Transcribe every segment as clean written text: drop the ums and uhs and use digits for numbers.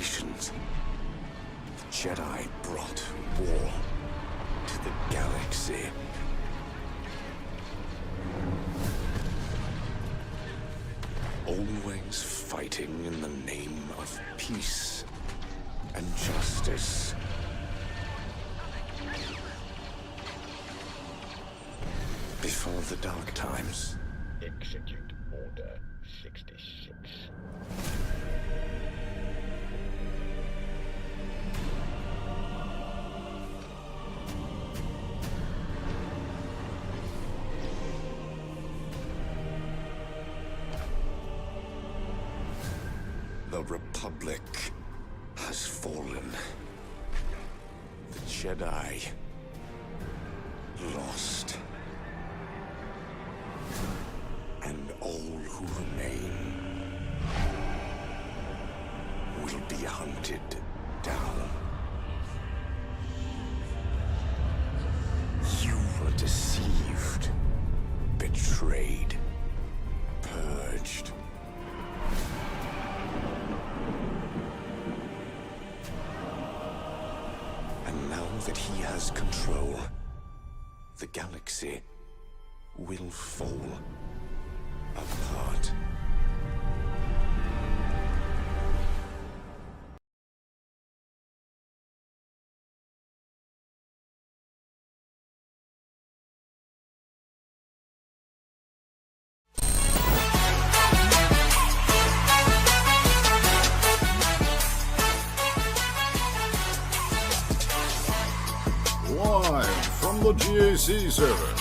generations, the Jedi brought war to the galaxy. Always fighting in the name of peace and justice. Before the dark times. Execute Order 66. The Republic has fallen. The Jedi lost. And all who remain will be hunted down. You were deceived, betrayed, purged. And now that he has control, the galaxy will fall apart. Live from the GAC server,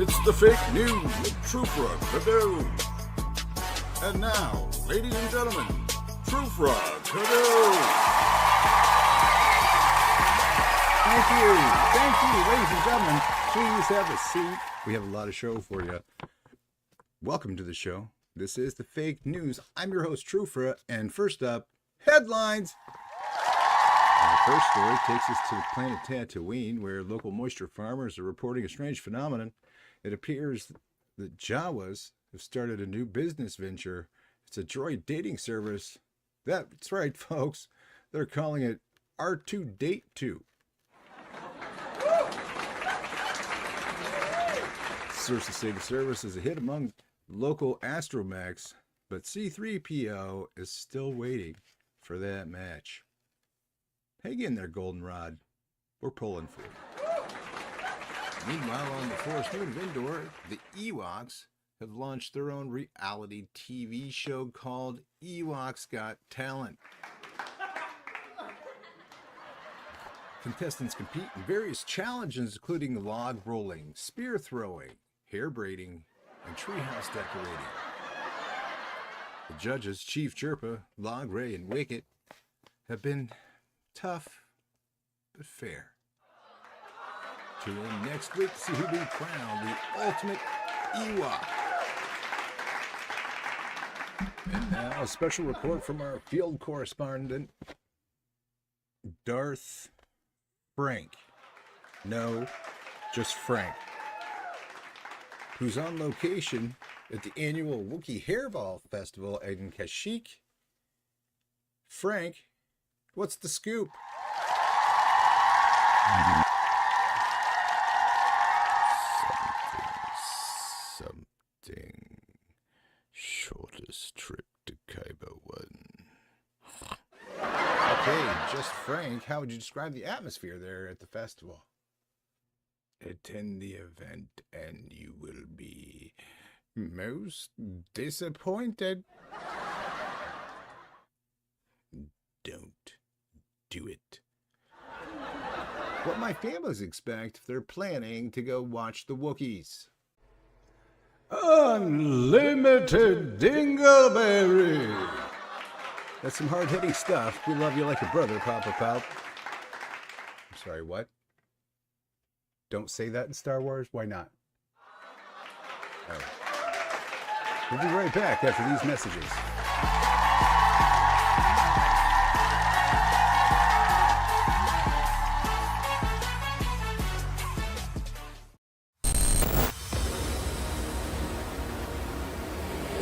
it's the fake news with Trufra Cadeau. And now, ladies and gentlemen, Trufra Cadeau. Thank you, ladies and gentlemen. Please have a seat. We have a lot of show for you. Welcome to the show. This is the fake news. I'm your host, Trufra, and first up, headlines. Our first story takes us to the planet Tatooine, where local moisture farmers are reporting a strange phenomenon. It appears that Jawas have started a new business venture. It's a droid dating service. That's right, folks. They're calling it R2 Date 2. Sources say the service is a hit among local astromechs, but C-3PO is still waiting for that match. Hang in there, Goldenrod. We're pulling for you. Meanwhile, on the Forest Moon of Endor, the Ewoks have launched their own reality TV show called Ewoks Got Talent. Contestants compete in various challenges, including log rolling, spear throwing, hair braiding, and treehouse decorating. The judges, Chief Chirpa, Log Ray, and Wicket, have been tough but fair. Tune in next week to see who will be crowned the ultimate Ewok. And now a special report from our field correspondent, Darth Frank. No, just Frank. Who's on location at the annual Wookiee Hairball Festival in Kashyyyk. Frank, what's the scoop? Something. Shortest trip to Kyber 1. Okay, just Frank, how would you describe the atmosphere there at the festival? Attend the event and you will be most disappointed. Don't do it. What my families expect if they're planning to go watch the Wookiees. Unlimited Dingleberry. That's some hard-hitting stuff. We love you like a brother, Papa Pop. I'm sorry, what? Don't say that in Star Wars? Why not? Oh. We'll be right back after these messages.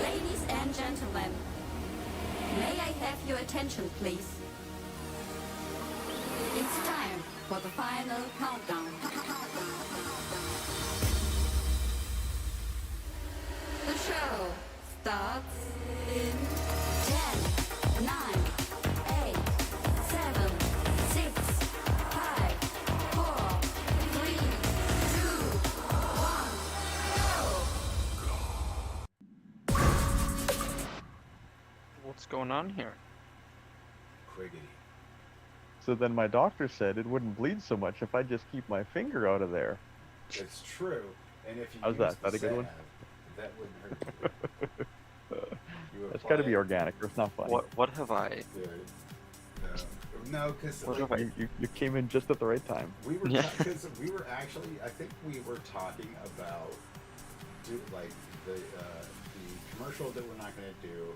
Ladies and gentlemen, may I have your attention, please? for the final countdown. The show starts in 10, 9, 8, 7, 6, 5, 4, 3, 2, 1, go! What's going on here? Quiggity. So then my doctor said it wouldn't bleed so much if I just keep my finger out of there. It's true. And if you How's use that? the That a good one? salve, that wouldn't hurt you. You It's got to apply be it organic or it's not funny. What have I? No, because What have I? You came in just at the right time. we were Yeah. because we were actually I think we were talking about like the commercial that we're not going to do.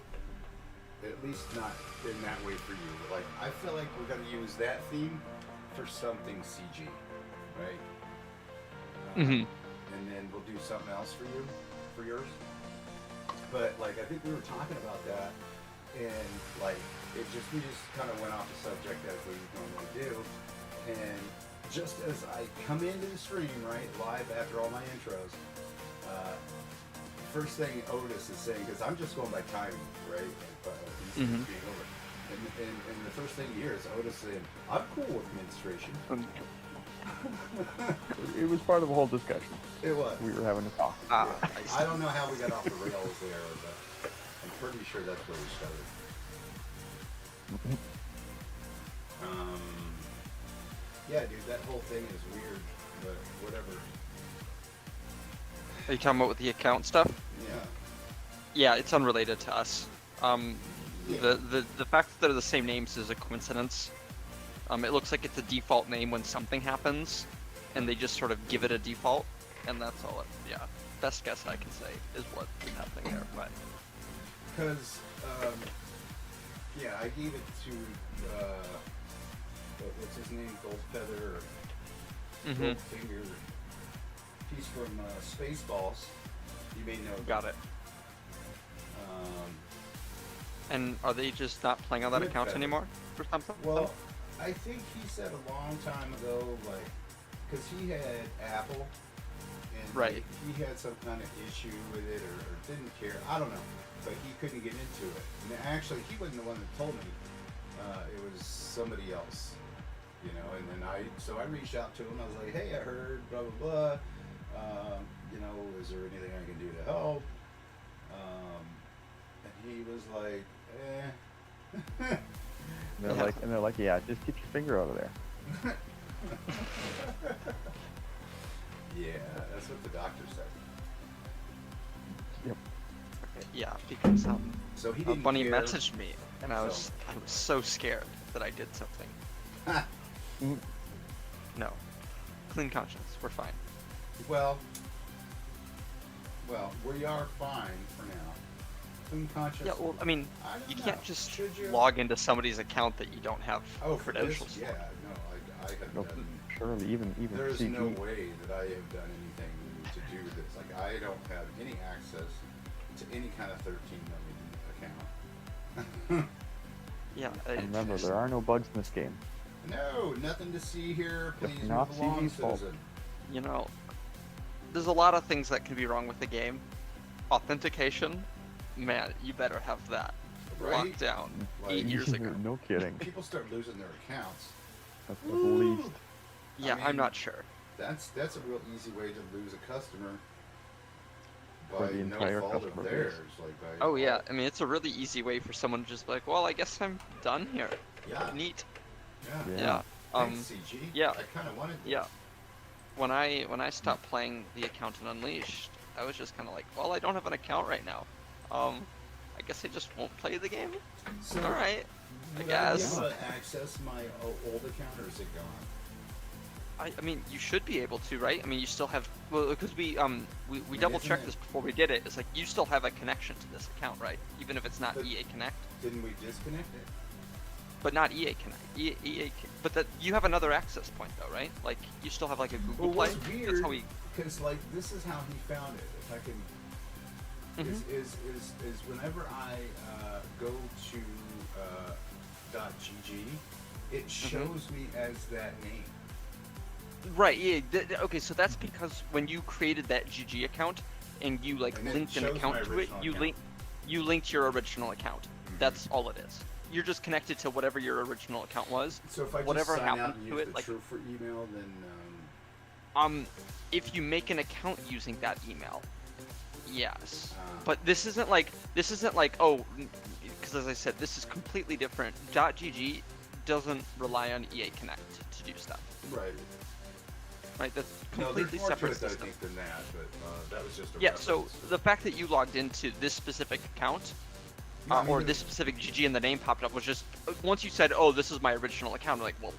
At least not in that way for you. Like I feel like we're going to use that theme for something CG, right? Mhm. And then we'll do something else for you, for yours. But like I think we were talking about that, and like we just kind of went off the subject as we normally do, and just as I come into the stream right live after all my intros, first thing Otis is saying, because I'm just going by timing, right? He's Mhm. being over. And the first thing you hear is Otis saying, "I'm cool with menstruation." It was part of the whole discussion. It was. We were having a talk. Yeah. I don't know how we got off the rails there, but I'm pretty sure that's where we started. Yeah, dude, that whole thing is weird, but whatever. Are you talking about with the account stuff? Yeah. Yeah, it's unrelated to us. Yeah. The fact that they're the same names is a coincidence. It looks like it's a default name when something happens, and they just sort of give it a default, and that's all. Yeah, best guess I can say is what's happening there. But Because, yeah, I gave it to, what's his name? Goldfeather or Mhm. Goldfinger. He's from Spaceballs. You may know. got it. And are they just not playing on that With account Feather. anymore or something? Well, I think he said a long time ago, like, because he had Apple, and Right. he had some kind of issue with it or didn't care. I don't know, but he couldn't get into it. And actually, he wasn't the one that told me. It was somebody else, you know. And then I reached out to him. I was like, hey, I heard blah blah blah. You know, is there anything I can do to help? And he was like, eh. And they're like, yeah, just keep your finger out of there. Yeah, that's what the doctor said. Yep. Yeah, because So he a didn't bunny care. messaged me, and I was so scared that I did something. No, clean conscience, we're fine. Well, we are fine for now. Clean conscience. Yeah, well, I mean, I don't you know. can't just Should you? log into somebody's account that you don't have Oh, for this? credentials Yeah, for. no, I have No, done. surely, even There's CG. no way that I have done anything to do this. Like, I don't have any access to any kind of 13 million account. Yeah, And remember, there are no bugs in this game. No, nothing to see here. Please If move not along, CG's fault. citizen. you know, there's a lot of things that can be wrong with the game. Authentication, man, you better have that Right? locked down Like, 8 years ago. No kidding. People start losing their accounts. That's at least. Yeah, I I'm mean, not sure. That's a real easy way to lose a customer For by the no entire fault of customer base. theirs. Like by Oh yeah, I mean it's a really easy way for someone to just be like, well, I guess I'm done here. Yeah. Neat. Yeah. Yeah. Yeah. Thanks, CG. yeah. I kind of wanted. Yeah. When I stopped playing the account in Unleashed, I was just kind of like, well, I don't have an account right now. I guess I just won't play the game. So, All right. I would guess. I be able to access my old account, or is it gone? I mean, you should be able to, right? I mean, you still have, well, because we double checked Isn't this it- before we did it. It's like you still have a connection to this account, right? Even if it's not But- EA Connect, Didn't we disconnect it? but not EA Connect. But that you have another access point though, right? Like you still have like a Google Well, Play. what's That's weird, how we. because like this is how he found it. If I can, is whenever I go to .gg, it shows me as that name. Right, yeah. Okay, so that's because when you created that GG account and you like And it linked an shows account my to it, original account. you linked your original account. That's all it is. You're just connected to whatever your original account was. So if I just Whatever sign out happened and to use it, the like Trooper email, then if you make an account using that email, yes. Ah. But this isn't like oh, because as I said, this is completely different. .gg doesn't rely on EA Connect to do stuff. right. Right, that's No, completely there's more separate to it, I system. think, than that. But that was just a Yeah, so reference. the fact that you logged into this specific account, No, I mean, or this specific GG and the name popped up was just, once you said, oh, this is my original account, I'm like, well,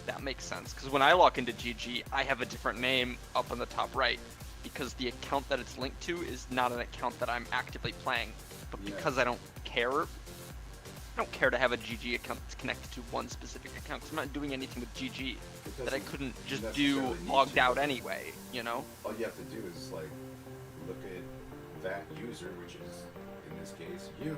that makes sense. Because when I log into GG, I have a different name up on the top right, because the account that it's linked to is not an account that I'm actively playing. But Yeah. because I don't care to have a GG account that's connected to one specific account, because I'm not doing anything with GG It that I doesn't couldn't just do necessarily need logged to. out anyway, you know? All you have to do is like look at that user, which is in this case you.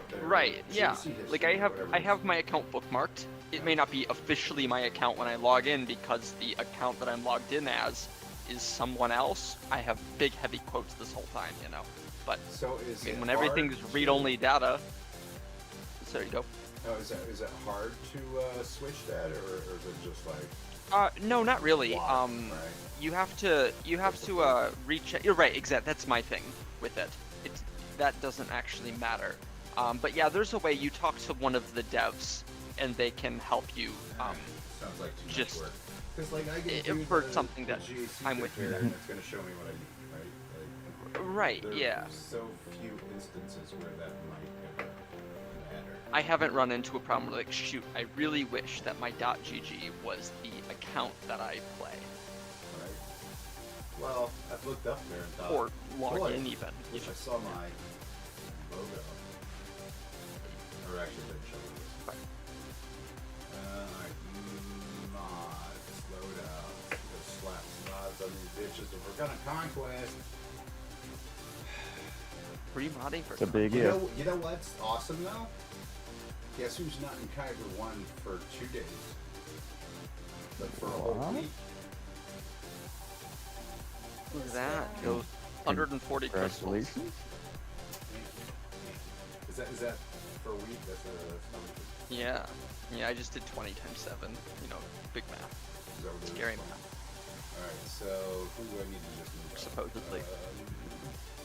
their Right, yeah. GC history, Like I whatever it is. have my account bookmarked. It may not be officially my account when I log in because the account that I'm logged in as is someone else. I have big heavy quotes this whole time, you know. But So is I mean, it when hard everything's to- read-only data, so there you go. Oh, is it hard to switch that, or is it just like No, not really. right? You have to recheck. You're right, exact. That's my thing with it. That doesn't actually matter. But yeah, there's a way you talk to one of the devs, and they can help you. Sounds like too just- much work. Because like I can it- do for the, something the that GAC I'm with you. there, and it's going to show me what I need, right? Like, Right. there Yeah. are so few instances where that might ever matter. I haven't run into a problem where, like, shoot, I really wish that my .gg was the account that I play, Right? Well, I've looked up there and thought, or log boy, in even. You if know. I saw my logo, or actually didn't show it. Right. Alright, mods, load out. Let's slap some mods on these bitches. If we're gonna conquest, Pre-modding for It's a big you if. know what's awesome though? Guess who's not in Kyber 1 for 2 days? But for a whole What? week. Look at that. Those 140 crystals. Congratulations. Is that for a week? That's not Yeah. Yeah, I just did 20 times 7. You know, big math. is that what it is? Scary math. Alright, so who do I need to just move up? Supposedly.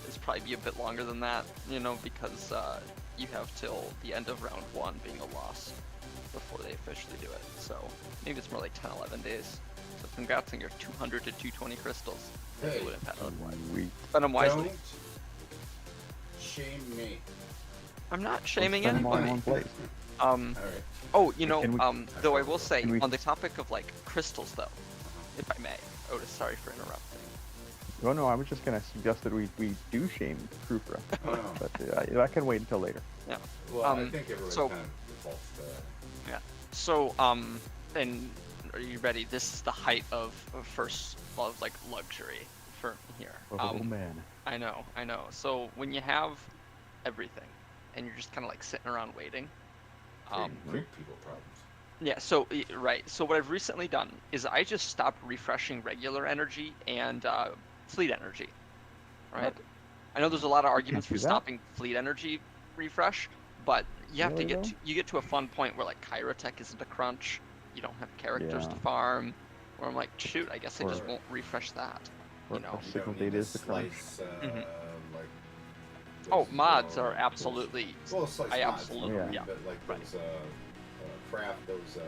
It's probably be a bit longer than that, you know, because you have till the end of round 1 being a loss before they officially do it. So maybe it's more like 10, 11 days. So congrats on your 200 to 220 crystals. Hey. You would have had otherwise. We Spend them wisely. Don't shame me. I'm not shaming spend them all in anybody. one place. Alright. Oh, you know, Can we- though I will say, Can we- on the topic of like crystals though, if I may, Otis, sorry for interrupting. Oh no, I was just gonna suggest that we do shame Krufra, Oh. but that can wait until later. Yeah. Well, I think everybody so- kind of defaults to that. Yeah. So, and are you ready? This is the height of first of like luxury for me here. Oh man. I know. So when you have everything, and you're just kind of like sitting around waiting. Great people problems. Yeah. So right. So what I've recently done is I just stopped refreshing regular energy and fleet energy. Right. What? I know there's a lot of arguments do for that. stopping fleet energy refresh, but you have to Really, get to a fun point where like Kyrotech isn't a crunch. You don't have characters Yeah. to farm. Or I'm like, shoot, I guess I just Or- won't refresh that. Or You know. a You signal don't need data to is the crunch. slice, Mhm. like Oh, those, mods are absolutely. well, slice I mods, absolutely, Yeah. yeah. But like Right. those craft those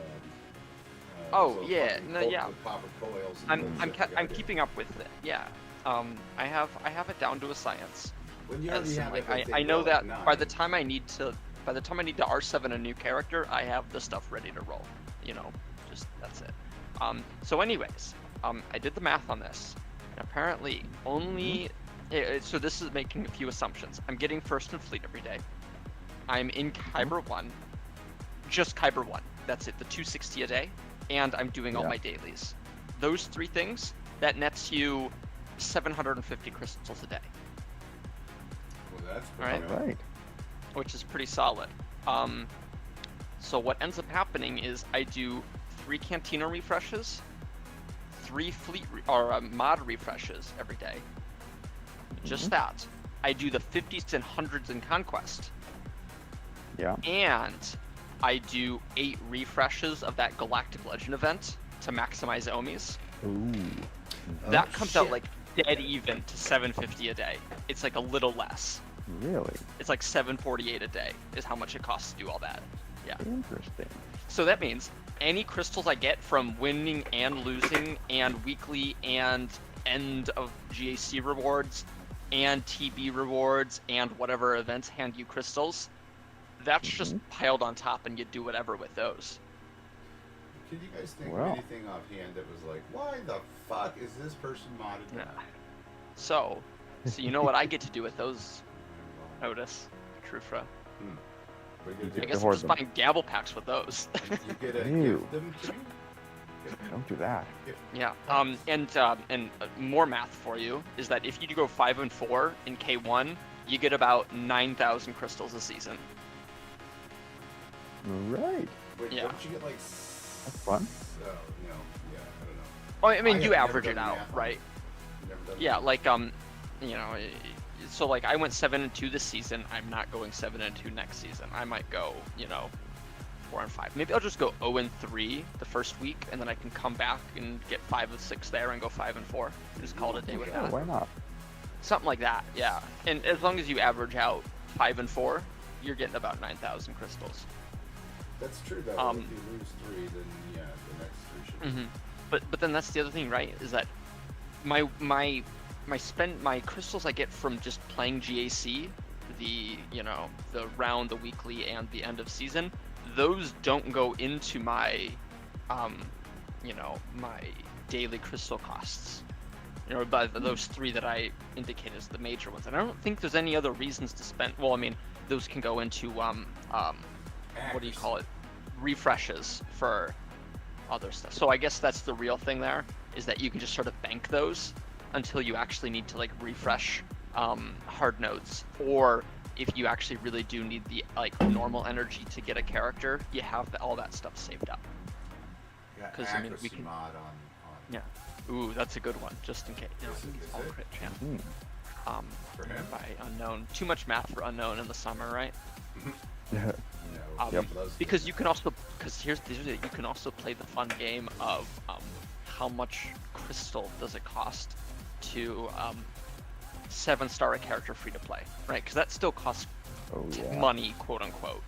Oh, those yeah, fucking no, coke yeah. with popper coils and those I'm that you gotta do. keeping up with it. Yeah. I have it down to a science. When you And already so, have like, everything I know that going by the on, time I need to R7 a new character, I have the stuff ready to roll. You know, just that's it. So anyways, I did the math on this, and apparently only. So this is making a few assumptions. I'm getting first in fleet every day. I'm in Kyber 1, just Kyber 1. That's it, the 260 a day, and I'm doing all Yeah. my dailies. Those 3 things, that nets you 750 crystals a day, well, that's Alright. pretty good. Right. which is pretty solid. So what ends up happening is I do 3 Cantina refreshes, 3 mod refreshes every day. Just that. I do the 50s and 100s in Conquest. Yeah. And I do 8 refreshes of that Galactic Legend event to maximize Omis. Ooh. That comes out like dead even to 750 a day. It's like a little less. Really? It's like 748 a day is how much it costs to do all that. Yeah. Interesting. So that means any crystals I get from winning and losing and weekly and end of GAC rewards and TB rewards and whatever events hand you crystals, that's just piled on top, and you do whatever with those. Can you guys think Wow. of anything offhand that was like, why the fuck is this person modded? Yeah. So you know what I get to do with those, Otis, Trufra? What are you I gonna do? guess I'm hoard just them. buying gavel packs with those. You get to Ew. give them to me? Don't do that. Yeah. And more math for you is that if you go 5 and 4 in K1, you get about 9,000 crystals a season. Right. Wait, Yeah. don't you get like... That's fun. Oh, no. Yeah, I don't know. Well, I mean, I you have average never it done out, math on right? Never done Yeah, that. like you know, so like I went 7 and 2 this season. I'm not going 7 and 2 next season. I might go, 4 and 5. Maybe I'll just go 0 and 3 the first week, and then I can come back and get 5 and 6 there and go 5 and 4. Just call it a day with Sure, that. why not? Something like that, yeah. And as long as you average out 5 and 4, you're getting about 9,000 crystals. That's true, though. If you lose 3, then, yeah, the next 3 should be... But then that's the other thing, right? Is that my crystals I get from just playing GAC, the round, the weekly, and the end of season, those don't go into my my daily crystal costs. By those 3 that I indicate as the major ones. And I don't think there's any other reasons to spend. Well, I mean, those can go into what do you call it? Refreshes for other stuff. So I guess that's the real thing there, is that you can just sort of bank those until you actually need to like refresh hard nodes, or if you actually really do need the normal energy to get a character, you have all that stuff saved up. Yeah, 'Cause, I mean, we accuracy can- mod on... Yeah. Ooh, that's a good one, just in case. Is All it? crit chance. For him? By unknown. Too much math for unknown in the summer, right? Yeah. No, Yep. he loves Because doing you can also, here's you can also play the fun game of how much crystal does it cost to 7-star a character free to play, right? Because that still costs Oh yeah. money, quote unquote,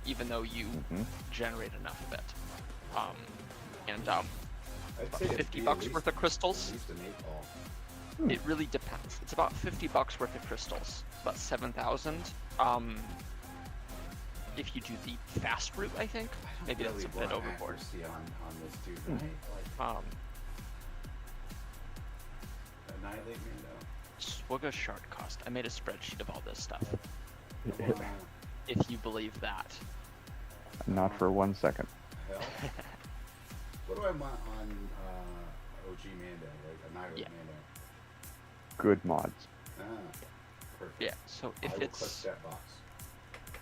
even though you Mhm. generate enough of it. that. I'd say it'd $50 be at least- worth of crystals. At least an 8-ball. It really depends. It's about $50 worth of crystals. It's about 7,000. If you do the fast route, I think maybe that's a bit want overboard. accuracy on this dude, right? Like, annihilate me, SWGOH shard cost. I made a spreadsheet of all this stuff. no. If you believe that. Not for 1 second. Hell. What do I want on OG Mando? Like annihilate Yeah. Mando? Good mods. Ah, perfect. Yeah. So I if will it's click that box.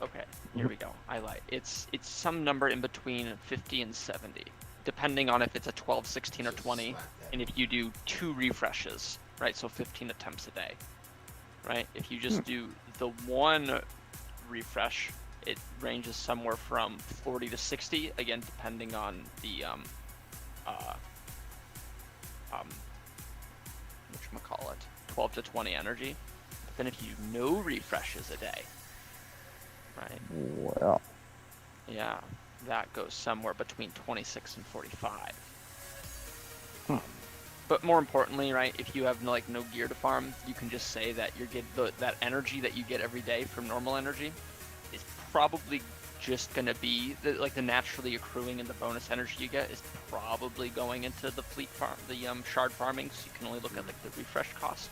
okay, here we go. I lied. It's some number in between 50 and 70, depending on if it's a 12, 16, or Just 20, slap that. and if you do 2 refreshes, right? So 15 attempts a day, right? If you just do the 1 refresh, it ranges somewhere from 40 to 60, again depending on the whatchamacallit, 12 to 20 energy. But then if you do no refreshes a day, right? Well. Yeah, that goes somewhere between 26 and 45. But more importantly, right, if you have no gear to farm, you can just say that you're getting that energy that you get every day from normal energy is probably just gonna be the naturally accruing and the bonus energy you get is probably going into the fleet farm, the shard farming. So you can only look at the refresh cost.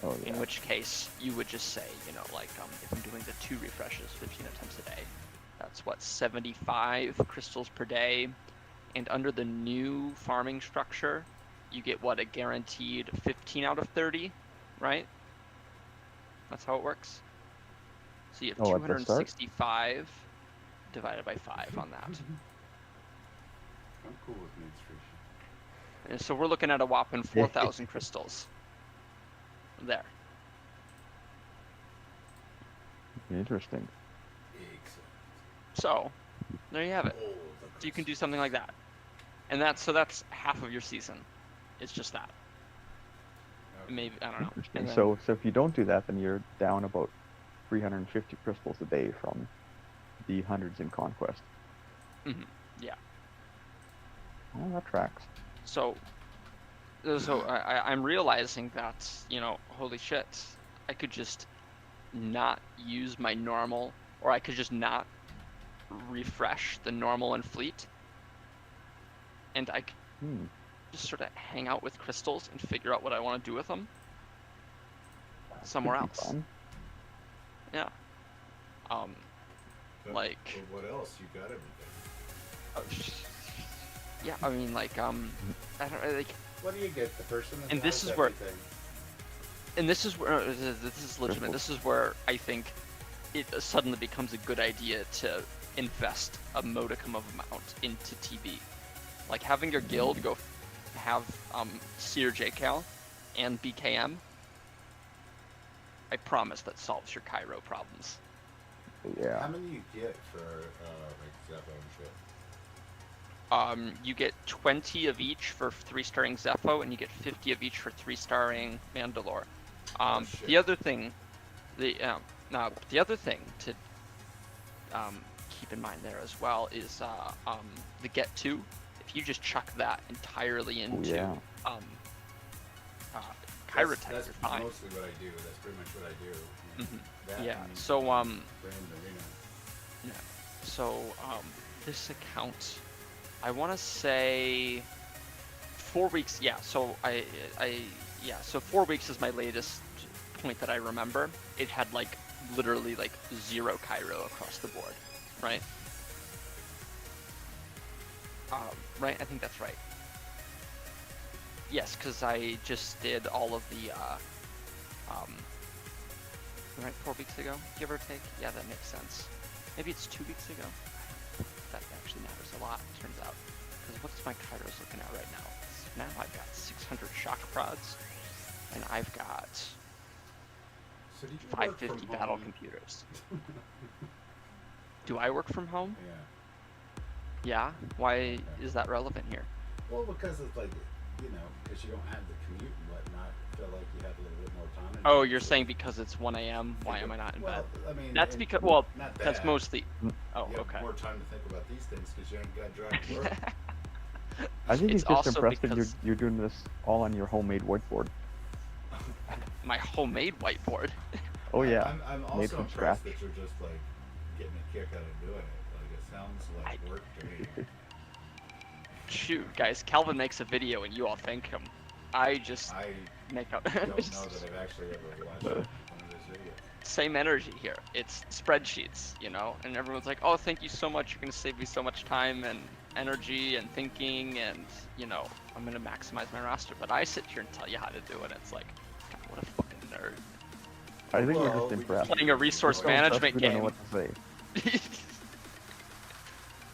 Oh yeah. In which case, you would just say, if I'm doing the 2 refreshes, 15 attempts a day, that's what, 75 crystals per day. And under the new farming structure, you get what, a guaranteed 15 out of 30, right? That's how it works. So you have Oh, at the start? 265 divided by 5 on that. I'm cool with administration. So we're looking at a whopping 4,000 crystals. There. Interesting. So, there you have it. So you can do something like that. And that's half of your season. It's just that. Maybe, I don't know. Interesting. And then- So if you don't do that, then you're down about 350 crystals a day from the hundreds in Conquest. Yeah. Well, that tracks. So I'm realizing that, holy shit, I could just not use my normal, or I could just not refresh the normal and fleet, and I could just sort of hang out with crystals and figure out what I want to do with them somewhere Could be else. fun. Yeah. Like. But what else? You got everything. Yeah, I mean, like, I don't like. What do you get? The person that And this has is where- everything? And this is where this is legitimate. This is where I think it suddenly becomes a good idea to invest a modicum of amount into TB. Like having your guild go have Seer JCal and BKM. I promise that solves your Cairo problems. Yeah. How many you get for like Zeppo and shit? You get 20 of each for 3-starring Zepho, and you get 50 of each for 3-starring Mandalore. Shit. The other thing, the other thing to keep in mind there as well is the Get 2. If you just chuck that entirely into Cairo tech, That's you're fine. mostly what I do. That's pretty much what I do. That Yeah. and So Brand Arena. So this account, I want to say 4 weeks. Yeah. So So 4 weeks is my latest point that I remember. It had like literally like 0 Cairo across the board, right? Right. I think that's right. Yes, because I just did all of the right 4 weeks ago, give or take. Yeah, that makes sense. Maybe it's 2 weeks ago. That actually matters a lot, turns out. Because what's my Kairos looking at right now? Now I've got 600 shock prods, and I've got So did you work 550 from battle home? computers. Do I work from home? Yeah. Yeah. Why is that relevant here? Well, because it's like, because you don't have the commute and whatnot, feel like you have a little bit more time. and- Oh, you're saying because it's 1 a.m. Why am I not in bed? Well, I mean, That's and because well, not that's that. mostly. Oh, You have okay. more time to think about these things because you ain't got to drive to work. I think It's he's just also impressed that because- you're doing this all on your homemade whiteboard. My homemade whiteboard. Oh yeah. I'm made also from impressed scratch. that you're just like getting a kick out of doing it. Like it sounds like work to me. Shoot, guys, Calvin makes a video and you all thank him. I just I make up. don't know that I've actually ever watched one of his videos. Same energy here. It's spreadsheets, and everyone's like, "Oh, thank you so much. You're gonna save me so much time and energy and thinking, and I'm gonna maximize my roster." But I sit here and tell you how to do it. It's like, God, what a fucking nerd. I think we're Well, just we impressed. Playing a resource We don't management we don't know game. what to say.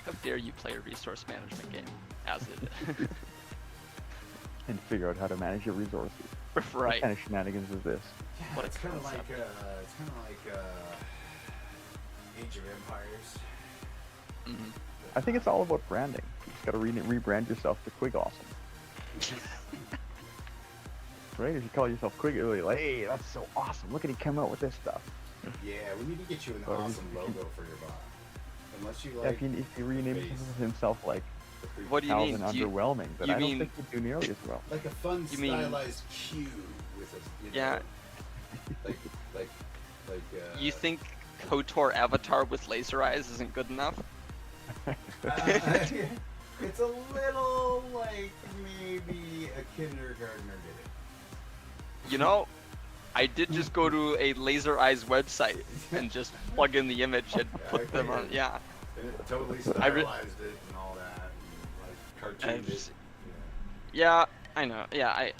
How dare you play a resource management game as it? And figure out how to manage your resources. What Right. kind of shenanigans is this? What a It's kind of like concept. Age of Empires. Mhm. I think it's all about branding. You just gotta rebrand yourself to Quig Awesome. Right? If you call yourself Quig, you're like, hey, that's so awesome. Look at he came out with this stuff. Yeah, we need to get you an Or awesome logo for your bot. Unless you Yeah, like. if he renames face. himself like the creepy- What do you mean? Calvin Do you- Underwhelming, but you I don't mean- think he'd do nearly as well. Like a fun You mean- stylized cube with a. Yeah. Like. You think KOTOR avatar with laser eyes isn't good enough? It's a little like maybe a kindergartner did it. I did just go to a laser eyes website and just plug in the image and Yeah, put I them on. figured. Yeah. And it totally I re- stylized it and all that, and like cartooned just- it. Yeah, I know. Yeah,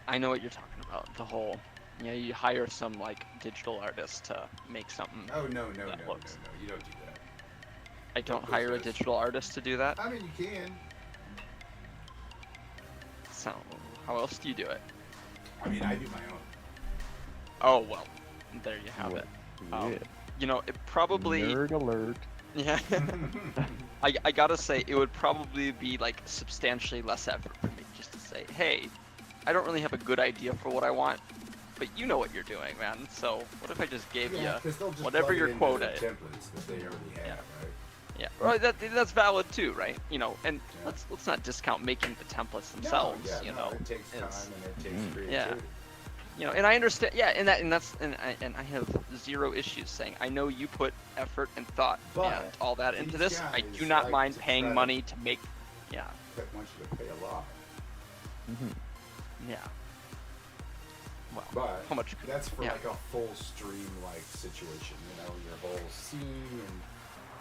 I know what you're talking about. The whole, you hire some like digital artist to make something. Oh no, That looks- you don't do that. I don't those hire a guys. digital artist to do that. I mean, you can. So, how else do you do it? I mean, I do my own. Oh well, there you have Well, it. yeah. You know, it probably. Nerd alert. Yeah. I gotta say, it would probably be like substantially less effort for me just to say, hey, I don't really have a good idea for what I want, but you know what you're doing, man. So what if I just gave you whatever your quota is? Templates that they already have, Yeah. right? Yeah, well, that's valid too, right? You know, and let's not discount making the templates themselves. No, yeah, you no, know, it takes time It's- and it takes creativity. you know, and I understand. Yeah, and I have zero issues saying I know you put effort and thought But and all that into these this. I guys do not like mind to paying try to- money to make. Yeah, That wants you to pay a lot. yeah. Well, But how much? that's for yeah. like a full stream like situation, you know, your whole scene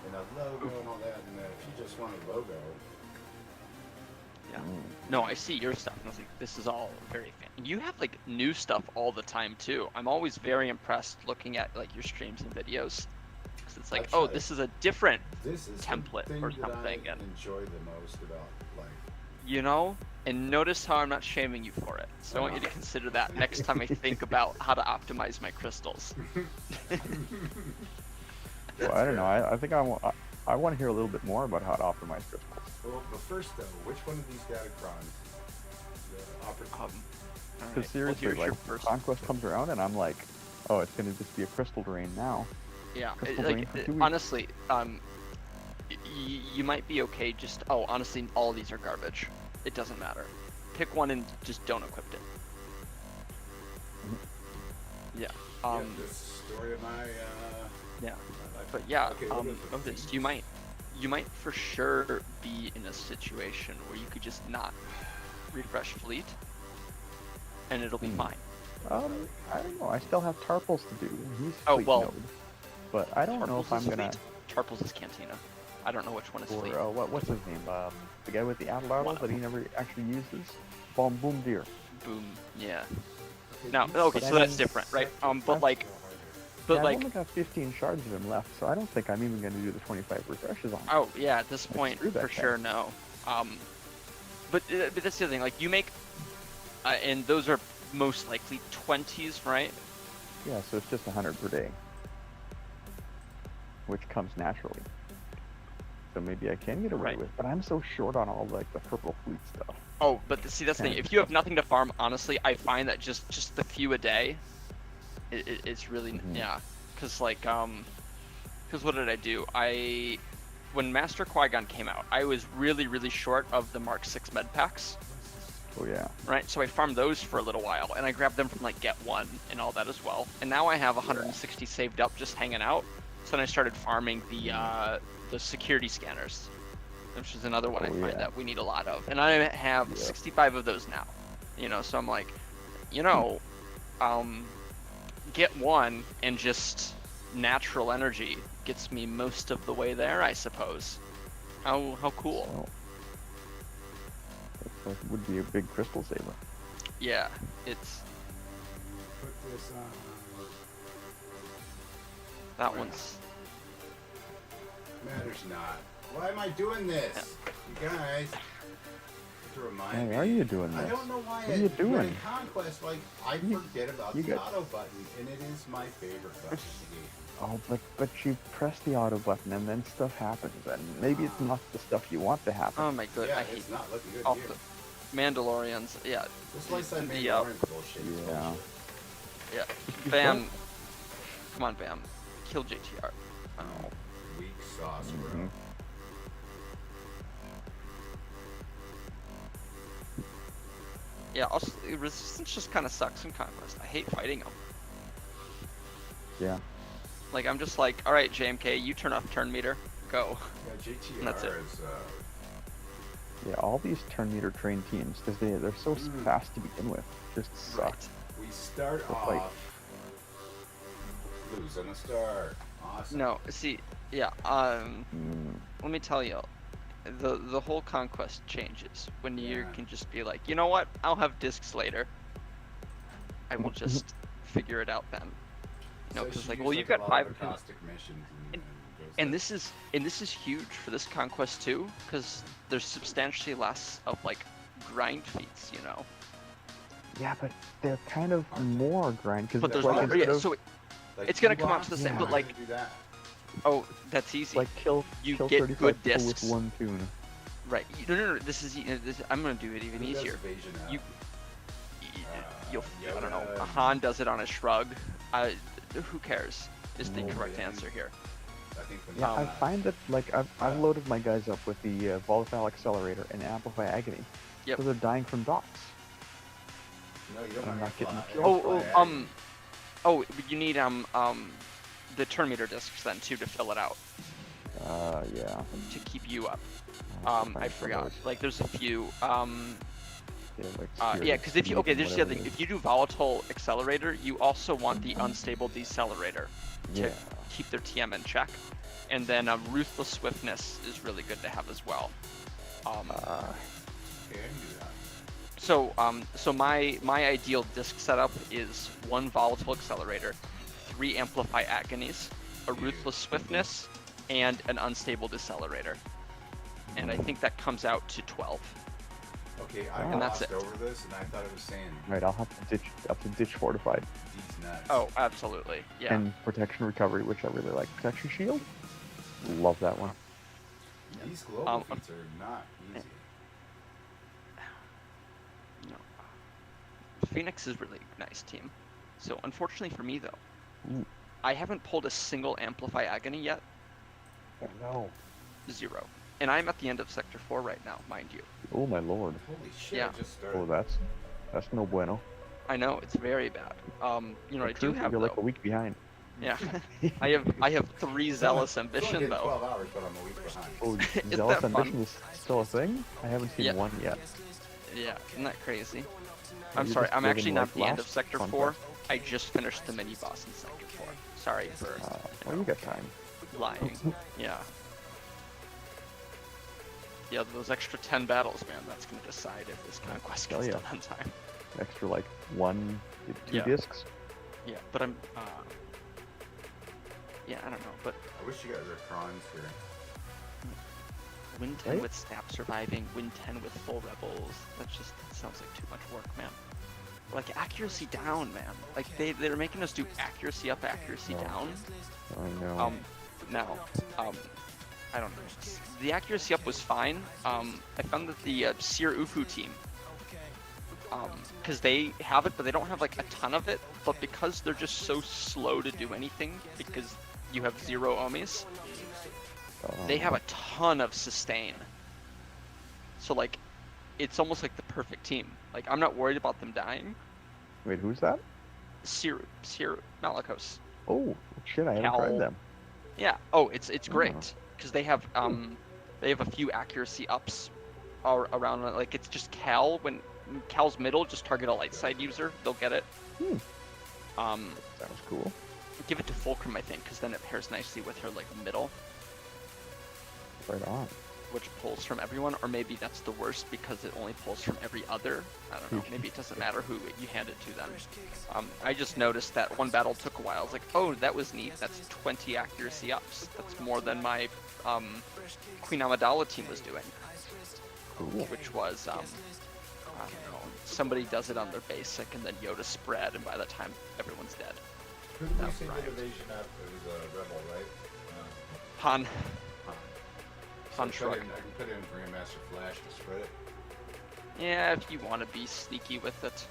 and a logo and all that. And if you just want a logo, Yeah. No, I see your stuff. And I was like, this is all very fan. You have like new stuff all the time too. I'm always very impressed looking at like your streams and videos. Cause it's like, I oh, try. this is a different, this is Template the thing or that something, I and- enjoy the most about like. you know. And notice how I'm not shaming you for it. So I want you to consider that next time I think about how to optimize my crystals. Well, I don't know. I think I want to hear a little bit more about how to optimize crystals. Well, but first though, which one of these Datacrons? The opportunity. All Because right, seriously, here's your like first. Conquest comes around and I'm like, oh, it's gonna just be a crystal drain now. Yeah, Crystal like Drain for 2 weeks. honestly, you might be okay. Just honestly, all of these are garbage. It doesn't matter. Pick one and just don't equip it. Yeah. Yeah, this story of my. Yeah. my life. But yeah, Okay, what is the Otis, theme? you might for sure be in a situation where you could just not refresh fleet, and it'll be fine. I don't know. I still have Tarpals to do. He's Oh, fleet well, node. But I don't know if Tarpals I'm is gonna. fleet. Tarpals is Cantina. I don't know which one is Or fleet. what's his name? The guy with the Adler One of that he never actually uses. Boom Deer. Boom. Yeah. Okay, Now, these okay, But so I that's mean, different, right? that's- But like, but Yeah, like, I've only got 15 shards of him left, so I don't think I'm even gonna do the 25 refreshes on him. oh yeah, at this Like, point, screw that for guy. sure, no. But that's the other thing. Like, you make, and those are most likely 20s, right? Yeah, so it's just 100 per day, which comes naturally. So maybe I can get away Right. with, but I'm so short on all like the purple fleet stuff. Oh, but see, that's the thing. Yeah. If you have nothing to farm, honestly, I find that just the few a day, it's really yeah. Cause like cause what did I do? When Master Qui-Gon came out, I was really short of the Mark 6 med packs, Oh yeah. right? So I farmed those for a little while, and I grabbed them from like Get One and all that as well. And now I have 160 saved up just hanging out. So then I started farming the security scanners, which is another one I Oh, find yeah. that we need a lot of. And I have Yeah. 65 of those now. You know, so I'm like, you know, Get One and just natural energy gets me most of the way there, I suppose. How cool. So that would be a big crystal saver. Yeah, it's Put this on. that one's. Matters not. Why am I doing this? You guys. To remind Why are me. you doing I this? don't know why. What are you When doing? in Conquest, like I You- forget about you the got- auto button, and it is my favorite button in the game. Oh, but you press the auto button and then stuff happens, and maybe it's not the stuff you want to happen. Oh my god, Yeah, I hate it's not looking good off here. the Mandalorians. Yeah, This lifeside the, Mandalorian bullshit. is Yeah. bullshit. yeah. Bam. Come on, Bam. Kill JTR. Oh. Weak sauce, bro. Mhm. Yeah, also, resistance just kind of sucks in Conquest. I hate fighting them. Yeah. Like, I'm just like, alright, JMK, you turn off turn meter. Go. Yeah, JTR And that's it. is Yeah, all these turn meter train teams, because they're so fast to begin with, just suck. Right. we start But, off like- losing a star. Awesome. No, see, yeah, let me tell you, the whole Conquest changes when you Yeah. can just be like, you know what, I'll have discs later. I will just figure it out then. No, So because she like, used well, up you've a got lot 5 of the caustic missions and this is huge for this Conquest too, because there's substantially less of like grind feats, you know. Yeah, but they're kind of more grind because But there's like, more. Yeah, instead of, so Like, it's gonna you come out want- to the yeah. same. But how like, do you do that? oh, that's easy. like kill you kill get 35 good people with discs. one tune. Right. No. This is. I'm gonna do it even Who does easier. evasion now? You. You'll. I don't know. Yoga. Han does it on a shrug. Who cares? Is the Oh, correct man. answer here. I think when Yeah, I you- find that like I've loaded my guys up with the volatile accelerator and amplify agony. Yep. So they're dying from dots. No, you don't I'm want not getting fly. killed. Oh, you need the turn meter discs then too to fill it out Yeah. to keep you up. I'll find I forgot. those. Like there's a few. Yeah, like Yeah, spirit, because if you speed, there's the other whatever thing. it If you do volatile accelerator, you also want the unstable decelerator is. to Yeah. keep their TM in check, and then ruthless swiftness is really good to have as well. Okay, I can do that. So my ideal disc setup is 1 volatile accelerator, 3 amplify agonies, a ruthless swiftness, and an unstable decelerator. And I think that comes out to 12. Okay, I And that's glossed it. over this, and I thought it was saying Right, I'll have to ditch fortified these nuts. Oh, absolutely. Yeah. and protection recovery, which I really like. Protection shield, love that one. These global Um, feats are not easy. No. Phoenix is really nice team. So unfortunately for me though, Ooh. I haven't pulled a single amplify agony yet. Oh no. 0. And I'm at the end of sector 4 right now, mind you. Oh my lord. Holy shit! yeah. I just started. Oh, that's no bueno. I know it's very bad. You know what I do True, have you're though. like a week behind. Yeah. I have 3 zealous It's only ambition been though. 12 hours, but I'm a week behind. Oh, Isn't zealous that fun? ambition is still a thing? I haven't seen Yeah. one yet. Yeah, isn't that crazy? I'm you sorry, just I'm did actually in, not like, at the end of last sector Conquest. 4. I just finished the mini boss in sector 4. Sorry for Well, you got time. lying. Yeah. Yeah, those extra 10 battles, man, that's gonna decide if this conquest Hell gets yeah. done on time. Extra like 1, 2 Yeah. discs. Yeah, but I'm yeah, I don't know, but I wish you guys were crons here. win 10 Right? with snap surviving, win 10 with full rebels. That sounds like too much work, man. Like accuracy down, man. Like they're making us do accuracy up, accuracy No. down. I know. Now, I don't know. The accuracy up was fine. I found that the Seer Ufu team, because they have it, but they don't have like a ton of it. But because they're just so slow to do anything, because you have 0 Omis, they have a ton of sustain. So like, it's almost like the perfect team. Like I'm not worried about them dying. Wait, who's that? Seer Malikos. Oh, shit, I haven't Cal. tried them. Yeah. Oh, it's great because they have a few accuracy ups around. Like it's just Cal. When Cal's middle, just target a light side user, they'll get it. Sounds cool. Give it to Fulcrum, I think, because then it pairs nicely with her like middle, Right on. which pulls from everyone. Or maybe that's the worst because it only pulls from every other. I don't know. Maybe it doesn't matter who you hand it to them. I just noticed that one battle took a while. I was like, oh, that was neat. That's 20 accuracy ups. That's more than my Queen Amidala team was doing. Cool. Which was, I don't know, somebody does it on their basic and then Yoda spread, and by the time everyone's dead. Who did we That's say right. did evasion up? It was a rebel, right? Han. Han. Han So I Shrug. can put in Grandmaster Flash to spread it. Yeah, if you want to be sneaky with it.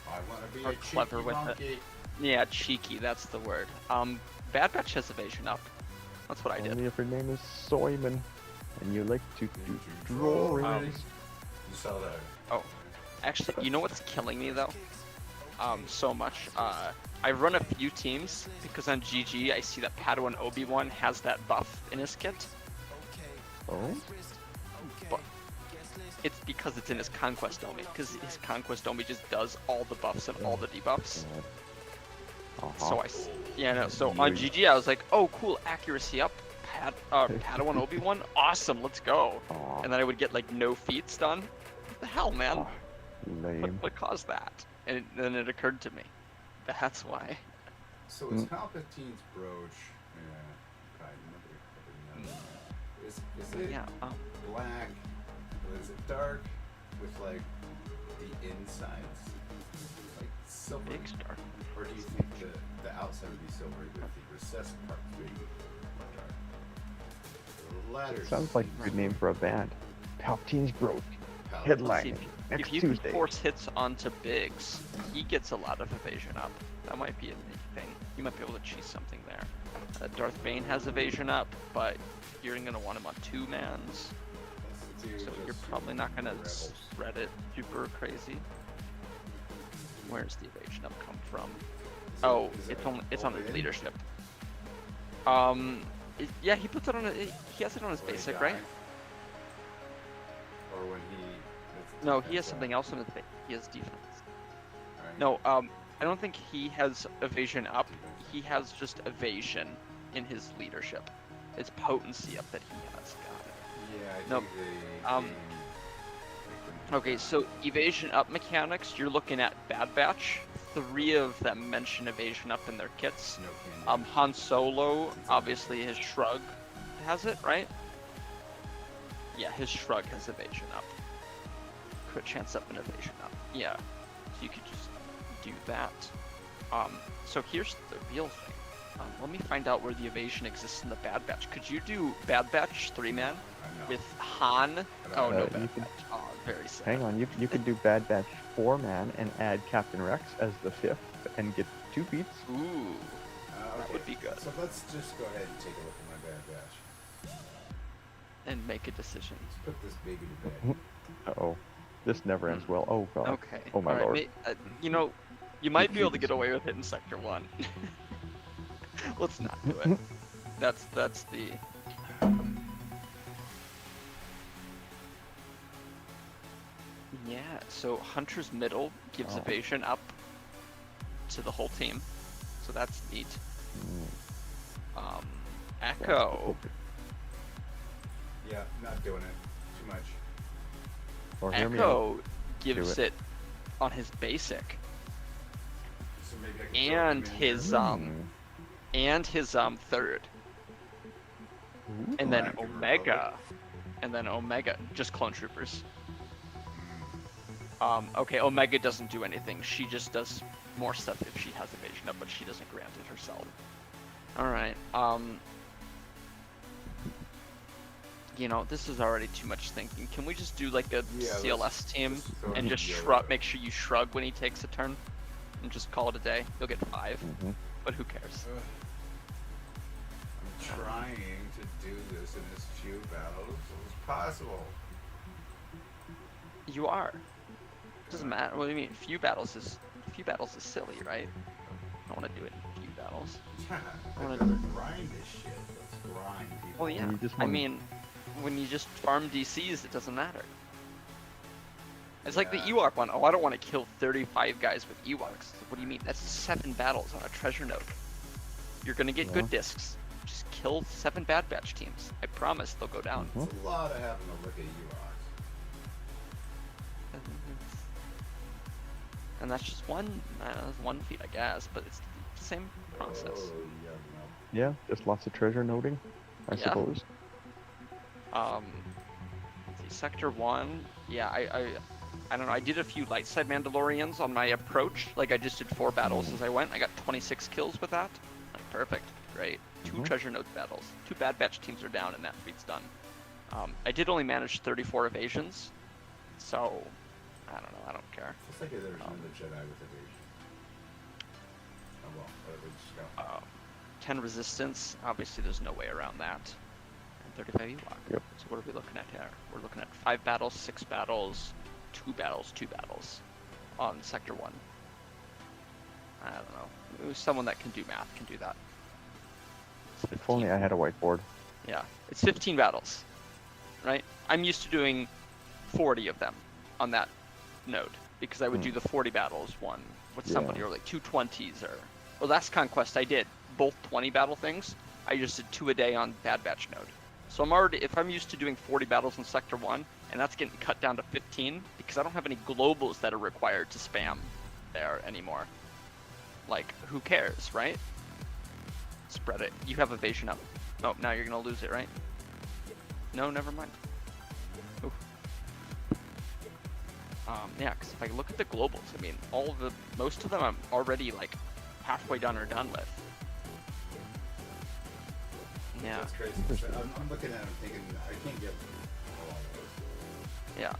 I want to be Or a clever cheeky with it. monkey. Yeah, cheeky, that's the word. Bad Batch has evasion up. That's what I did. Only if your name is Soyman and you like to do drawings. You saw that. Oh, actually, you know what's killing me though? So much. I've run a few teams because on GG I see that Padawan Obi-Wan has that buff in his kit, Oh? but it's because it's in his Conquest Omi, because his Conquest Omi just does all the buffs and all the debuffs. So so on GG I was like, oh cool, accuracy up, Padawan Obi-Wan, awesome, let's go. And then I would get like no feats done. What the hell, man? Lame. What caused that? And then it occurred to me, that's why. So it's Palpatine's brooch. Yeah. I remember. Is it Yeah. black Is it dark with like the insides like silver, Big star. or do you think the outside would be silvery with the recessed part being dark? The latter Sounds like a good name for a band. Palpatine's Growth. Palette. Headline. See, Next if you Tuesday. can force hits onto Biggs, he gets a lot of evasion up. That might be a neat thing. You might be able to cheese something there. Darth Bane has evasion up, but you're gonna want him on 2-mans, so you're probably not gonna spread it super crazy. Where's the evasion up come from? Oh, it's on his leadership. Yeah, he puts it on. He has it on his basic, right? Or when he... No, he has something else on his basic. He has defense. Alright. No, I don't think he has evasion up. He has just evasion in his leadership. It's potency up that he has. Got it. Yeah, I think Nope. Okay, so evasion up mechanics, you're looking at Bad Batch. 3 of them mention evasion up in their kits. Han Solo, obviously his shrug has it, right? Yeah, his shrug has evasion up. Crit chance up and evasion up. Yeah, so you could just do that. So here's the real thing. Let me find out where the evasion exists in the Bad Batch. Could you do Bad Batch 3-man with Han? Oh, no, You Bad could- Batch. Oh, very sad. Hang on, you could do Bad Batch 4-man and add Captain Rex as the 5th and get 2 beats. Ooh, That would be good. So let's just go ahead and take a look at my Bad Batch. and make a decision. Let's put this baby to bed. Uh-oh. This never ends well. Oh, God. Okay. Oh, my alright, lord. You know, you might be able to get away with it in Sector 1. Let's not do it. That's the... Yeah, so Hunter's middle gives Oh. evasion up to the whole team. So that's neat. Echo. Yeah, not doing it. Too much. Or hear me out. Echo gives it. it on his basic. So maybe I can And throw him in his here. third. And then Omega. And then Omega. Just clone troopers. Okay, Omega doesn't do anything. She just does more stuff if she has evasion up, but she doesn't grant it herself. Alright, you know, this is already too much thinking. Can we just do like a Yeah, CLS team let's throw and him just in shrug, yellow. make sure you shrug when he takes a turn? And just call it a day. You'll get 5, Mhm. but who cares? Ugh. I'm trying to do this in as few battles as possible. You are. Doesn't matter. What do you mean? Few battles is silly, right? I don't want to do it in few battles. Yeah, I wanna I'd rather grind this shit. Let's grind people. Well, yeah. you just I wanna- mean, when you just farm DCs, it doesn't matter. It's like the Yeah. Ewok one. Oh, I don't want to kill 35 guys with Ewoks. What do you mean? That's 7 battles on a treasure node. You're gonna get good Yeah. discs. Just kill 7 Bad Batch teams. I promise they'll go down. Mhm. It's a lot of having to look at Ewoks. And that's just one feat, I guess, but it's the same process. Oh, yeah, no. Yeah, just lots of treasure noting, I Yeah. suppose. Let's see, Sector 1, yeah, I don't know, I did a few light side Mandalorians on my approach, like I just did 4 battles as I went, I got 26 kills with that, like perfect, great, 2 Mhm. treasure node battles, 2 Bad Batch teams are down and that feat's done. I did only manage 34 evasions, so, I don't know, I don't care. It's like there's another Jedi with evasion. Oh well, whatever, just go. 10 resistance, obviously there's no way around that. And 35 Ewok. Yep. So what are we looking at here? We're looking at 5 battles, 6 battles, 2 battles on Sector 1. I don't know. It was someone that can do math can do that. It's If only I had a whiteboard. Yeah, it's 15 battles, right? I'm used to doing 40 of them on that node because I would do the 40 battles one with somebody Yeah. or like 220s or. Well, last Conquest I did both 20 battle things. I just did 2 a day on Bad Batch node. So if I'm used to doing 40 battles in Sector 1 and that's getting cut down to 15 because I don't have any globals that are required to spam there anymore. Like, who cares, right? Spread it. You have evasion up. Oh, now you're gonna lose it, right? No, never mind. Oof. Yeah, because if I look at the globals, I mean, most of them I'm already like halfway done or done with. Yeah. That's crazy. I'm looking at him thinking, I can't get Yeah.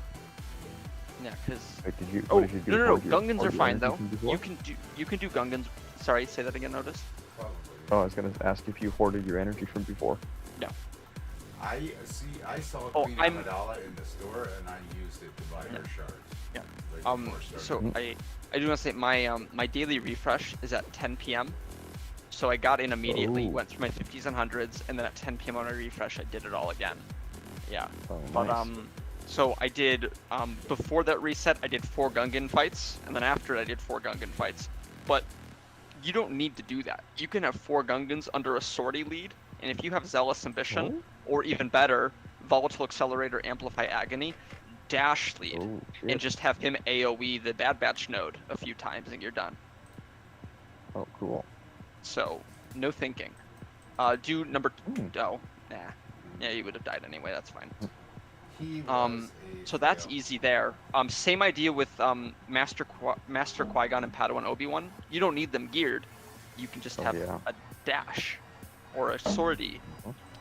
Yeah, because Wait, did you? oh what did you do no, for your- Gungans for are your fine energy though. from before? You can do Gungans. Sorry, say that again. Notice. probably. Oh, I was gonna ask if you hoarded your energy from before. No. I saw Oh, Queen I'm- Amidala in the store and I used it to buy her shards. Yeah. Like, before So starting. I do want to say my daily refresh is at 10 p.m. So I got in immediately, Oh. went through my 50s and 100s, and then at 10 p.m. on my refresh, I did it all again. Yeah. Oh, But nice. so I did before that reset, I did 4 Gungan fights, and then after it, I did 4 Gungan fights. But you don't need to do that. You can have 4 Gungans under a sortie lead, and if you have Zealous Ambition, or even better, Volatile Accelerator, Amplify Agony, dash lead, Oh, and shit. just have him AoE the Bad Batch node a few times, and you're done. Oh, cool. So no thinking. Do number oh nah, yeah, you would have died anyway. That's fine. He was So that's easy there. Same idea with Master Qui-Gon and Padawan Obi-Wan. You don't need them geared. You can just Oh, have yeah. a dash or a sortie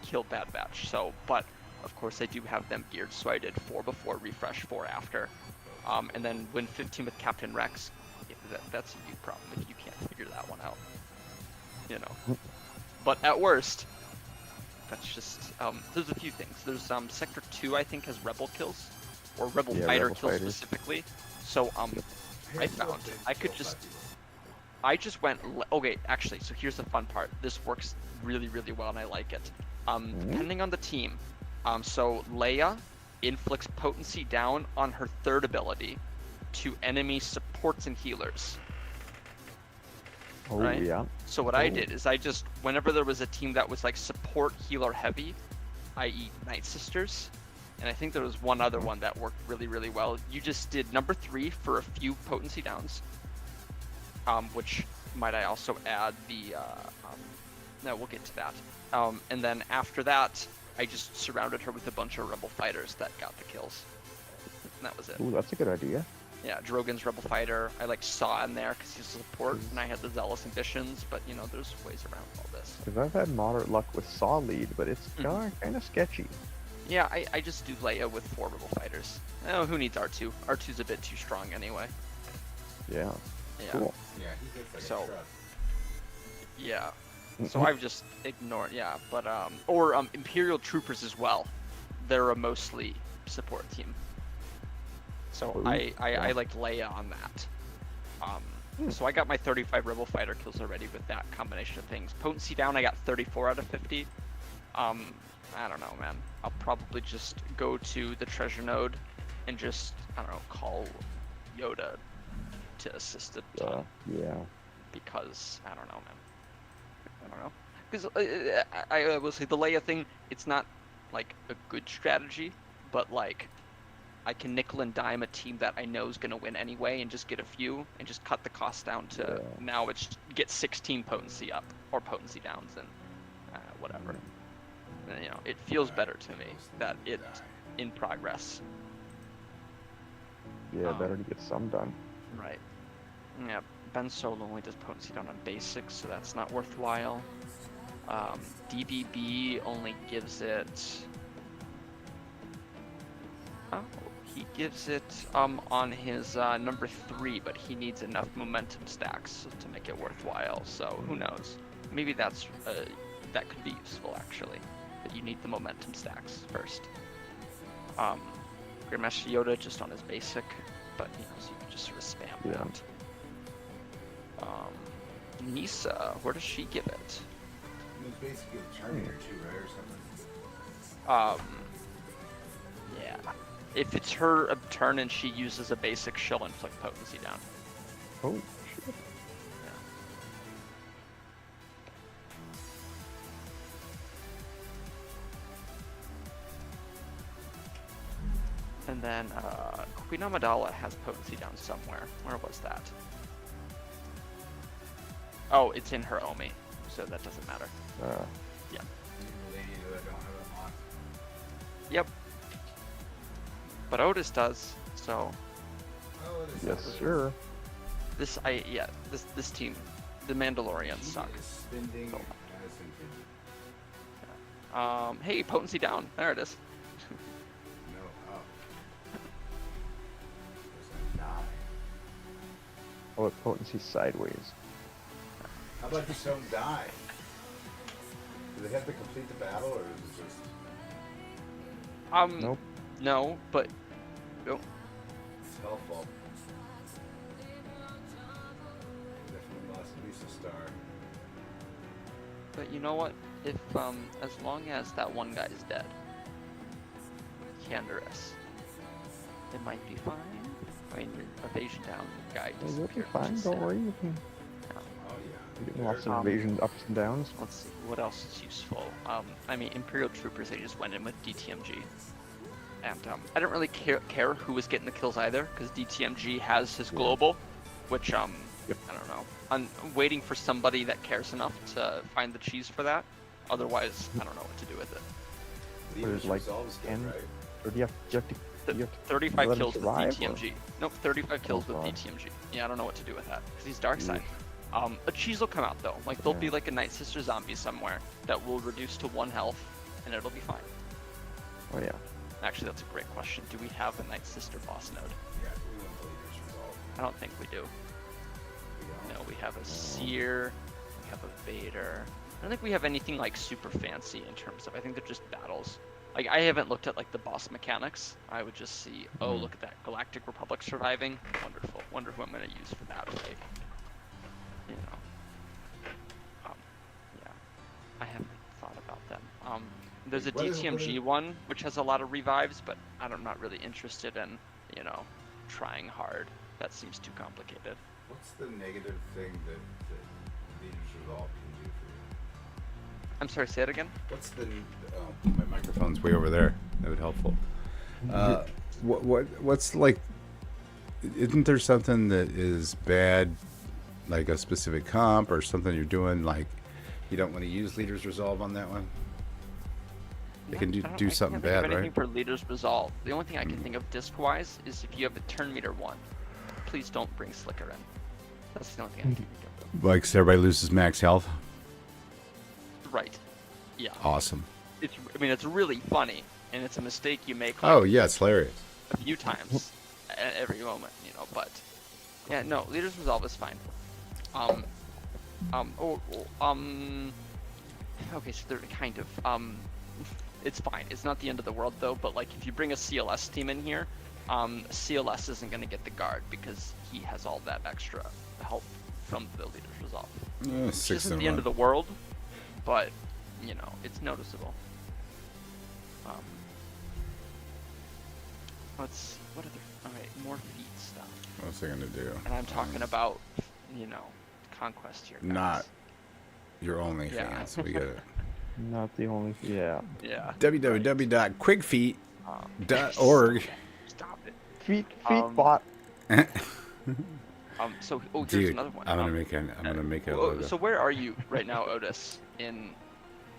kill Bad Batch. So, but of course I do have them geared. So I did 4 before refresh, 4 after, and then win 15 with Captain Rex. That's a you problem if you can't figure that one out. You know. But at worst, that's just there's a few things. There's Sector 2 I think has rebel kills, or rebel Yeah, fighter rebel kills fighters. specifically. So I found I could just okay, actually, so here's the fun part. This works really well and I like it. Depending on the team, so Leia inflicts potency down on her 3rd ability to enemy supports and healers. Oh, Right? yeah. So what I did is I just, whenever there was a team that was like support healer heavy, i.e. Night Sisters, and I think there was one other one that worked really well, you just did number 3 for a few potency downs, which might I also add the, no, we'll get to that. And then after that, I just surrounded her with a bunch of rebel fighters that got the kills. And that was it. Ooh, that's a good idea. Yeah, Drogon's rebel fighter. I like saw in there because he's a support, and I had the Zealous Ambitions, but you know, there's ways around all this. Because I've had moderate luck with Saw lead, but it's Mhm. kind of sketchy. Yeah, I just do Leia with 4 rebel fighters. Oh, who needs R2? R2's a bit too strong anyway. Yeah. Yeah. Cool. Yeah, he gets like So- a truck. Yeah. So I've just ignored, yeah, but or Imperial Troopers as well. They're a mostly support team. So Ooh, I liked Leia on that. So I got my 35 rebel fighter kills already with that combination of things. Potency down, I got 34 out of 50. I don't know, man. I'll probably just go to the treasure node and just, I don't know, call Yoda to assist a ton. Yeah. Because I don't know, man. I don't know. Because I will say the Leia thing, it's not like a good strategy, but like I can nickel and dime a team that I know is gonna win anyway, and just get a few, and just cut the cost down to now it's get 16 potency up or potency downs and whatever. And, you know, it feels better to me that it's in progress. Yeah, better to get some done. Right. Yeah, Ben Solo only does potency down on basics, so that's not worthwhile. DBB only gives it... Oh, he gives it on his number 3, but he needs enough momentum stacks to make it worthwhile, so who knows. Maybe that's that could be useful, actually. But you need the momentum stacks first. Grandmaster Yoda just on his basic, but you know, so you can just sort of spam that. Nisa, where does she give it? It was basically a Terminator 2, right, or something? Yeah. If it's her turn and she uses a basic, she'll inflict potency down. Oh, shit. And then Queen Amidala has potency down somewhere. Where was that? Oh, it's in her Omi, so that doesn't matter. Yeah. Lady that I don't have it unlocked. Yep. But Otis does, so Yes, sure. This team, the Mandalorians suck. Spending So- as intended. Hey, potency down. There it is. No, up. There's a 9. Oh, potency sideways. How about just don't die? Do they have to complete the battle, or is it just... Nope. No, but no. It's helpful. Definitely lost at least a star. But you know what? If as long as that one guy is dead, Canderous, it might be fine. I mean, your evasion down guy Well, you'll be disappeared. fine. which is Don't sad. worry. You can Oh, yeah. get lots of invasion ups and downs. Let's see, what else is useful? I mean, Imperial Troopers, they just went in with DTMG. And I don't really care who was getting the kills either, because DTMG has his global, which, I don't know. I'm waiting for somebody that cares enough to find the cheese for that. Otherwise, I don't know what to do with it. Leaders like resolves good, 10. right? Or do you have to 35 let him kills with survive, or- DTMG. Nope, 35 kills with God. DTMG. Yeah, I don't know what to do with that, because he's dark side. A cheese will come out though. Like there'll be like a Night Sister zombie somewhere that will reduce to 1 health, and it'll be fine. Oh yeah. Actually, that's a great question. Do we have a Night Sister boss node? Yeah, we want the leaders resolve. I don't think we do. We don't. No, we have a Seer, we have a Vader. I don't think we have anything like super fancy in terms of, I think they're just battles. Like, I haven't looked at like the boss mechanics. I would just see, oh, look at that Galactic Republic surviving. Wonderful. Wonder who I'm going to use for that, right? You know. Yeah. I haven't thought about them. There's a What is- DTMG one, which has a lot of revives, but I'm not really interested in, you know, trying hard. That seems too complicated. What's the negative thing that leaders resolve can do for you? I'm sorry, say it again? What's the... my microphone's way over there. That would be helpful. What's like... Isn't there something that is bad, like a specific comp or something you're doing, like you don't want to use leaders resolve on that one? They can do something I can't bad, think of anything right? for leaders resolve. The only thing I can think of disc-wise is if you have a turn meter 1, please don't bring Slicker in. That's the only thing I can think of. Like, so everybody loses max health? Right. Yeah. Awesome. It's really funny, and it's a mistake you make like, Oh, yeah, it's hilarious. a few times at every moment, you know, but yeah, no, leaders resolve is fine. Okay, so they're kind of, it's fine. It's not the end of the world though, but like if you bring a CLS team in here, CLS isn't going to get the guard because he has all that extra help from the leaders resolve. Which 6 isn't the end of the world, but you know, it's noticeable. What other? Alright, more feat stuff. What's they gonna do? And I'm talking about, you know, Conquest here. Guys. Not your only Yeah. fans. We got it. Not the only. Yeah. Yeah. www.quickfeet.org. Stop it. Feet Um, bot. So here's Dude, another one. I'm gonna make a logo. So where are you right now, Otis, in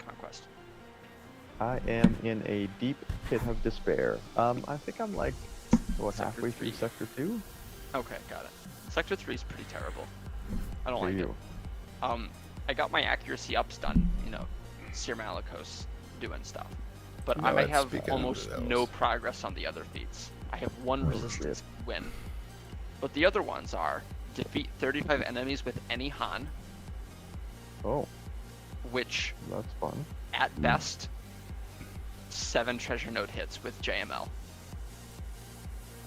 Conquest? I am in a deep pit of despair. I think I'm like, what, Sector halfway through 3. Sector 2? Okay, got it. Sector 3 is pretty terrible. I don't For like it. you. I got my accuracy ups done, you know, Sir Malicos doing stuff. But No, I that's have speaking almost of those. no progress on the other feats. I have one Oh, resistance shit. win. But the other ones are defeat 35 enemies with any Han, Oh, which that's fun. at best 7 treasure node hits with JML.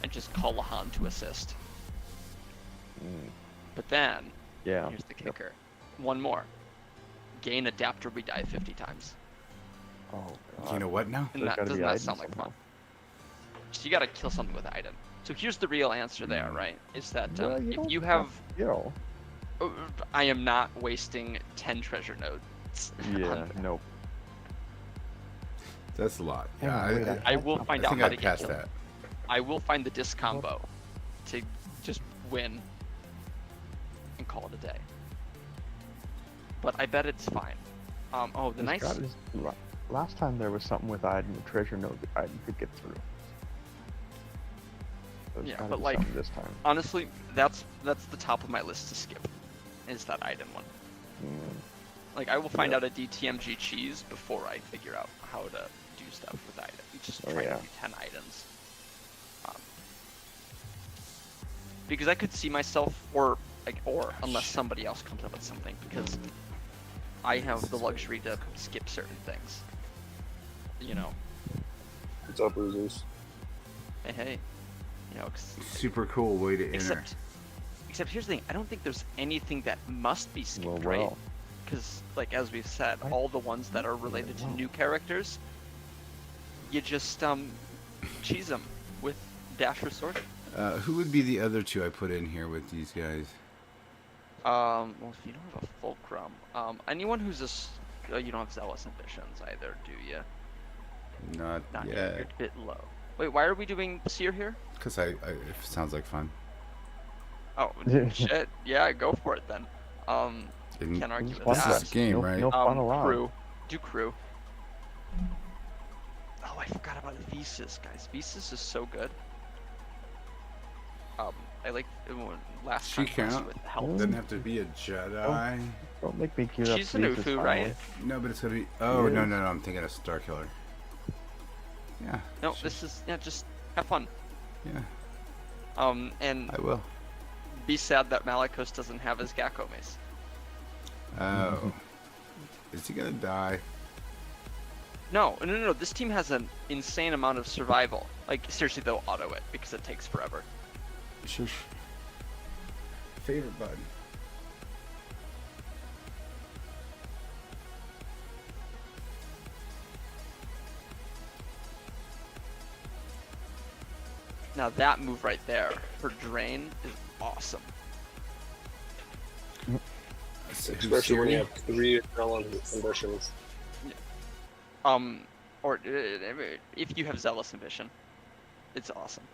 And just call a Han to assist. But then, Yeah. here's the kicker. One more. Gain adapter we die 50 times. Oh, God. You know what now? And There's that gotta doesn't be that items sound like somehow. fun? So you gotta kill something with Iden. So here's the real answer there, right? Is that Well, if don't you have... You know. I am not wasting 10 treasure nodes. Yeah, nope. That's a lot. Hang Yeah, on, wait, I will find out think how I'd to get pass killed. that. I will find the disc combo to just win and call it a day. But I bet it's fine. Oh, the This nice... God is- last time there was something with Iden, the treasure node that Iden could get through. There's Yeah, gotta but be like, something this time. honestly, that's the top of my list to skip, is that Iden one. Like, I will find out a DTMG cheese before I figure out how to do stuff with Iden. Just Oh, try yeah. to do 10 items. Because I could see myself, or unless somebody else comes up with something, because I have the luxury to skip certain things. You know, What's up, losers? hey, you know, 'cause- Super cool way to enter. except here's the thing, I don't think there's anything that must be skipped, Well, right? well. Because, like, as we've said, all the ones that are related to new characters, you just, cheese them with dash or sword. Who would be the other two I put in here with these guys? Well, if you don't have a fulcrum, anyone who's just, you don't have zealous ambitions either, do you? Not Not yet. yet. You're a bit low. Wait, why are we doing Seer here? Because it sounds like fun. Oh, shit. Yeah, go for it then. Didn't- Can't argue with Fun This that. is a game, no, right? No fun allowed. Crew. Do crew. Oh, I forgot about Visas, guys. Visas is so good. I like when last She conquest count? with health. Doesn't have to be a Jedi. Don't make me gear up. She's an Lisa's Ufu, finally. right? No, but it's gonna be. Oh no, Yes. no, no! I'm thinking of Star Killer. Yeah. No, sure. this is, yeah, just have fun. Yeah, And I will. be sad that Malikos doesn't have his Gakko mace. Oh, is he gonna die? No, no, no, no. This team has an insane amount of survival. Like, seriously, they'll auto it because it takes forever. Shush. Favorite button. Now that move right there for Drain is awesome. Especially when you have 3 adrenaline ambitions. Or if you have Zealous Ambition, it's awesome.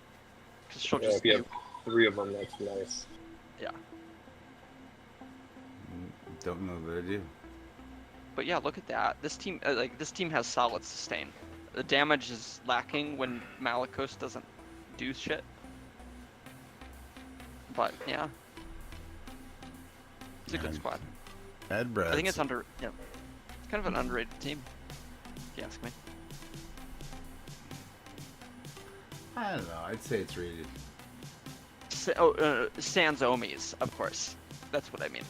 Because she'll Yeah, just if you have 3 of them, that's nice. yeah. Don't know what I do. But yeah, look at that. This team, this team has solid sustain. The damage is lacking when Malikos doesn't do shit. But yeah, it's a good squad. Bad breath. I think it's it's kind of an underrated team, if you ask me. I don't know. I'd say it's rated. Sans Omis, of course. That's what I mean.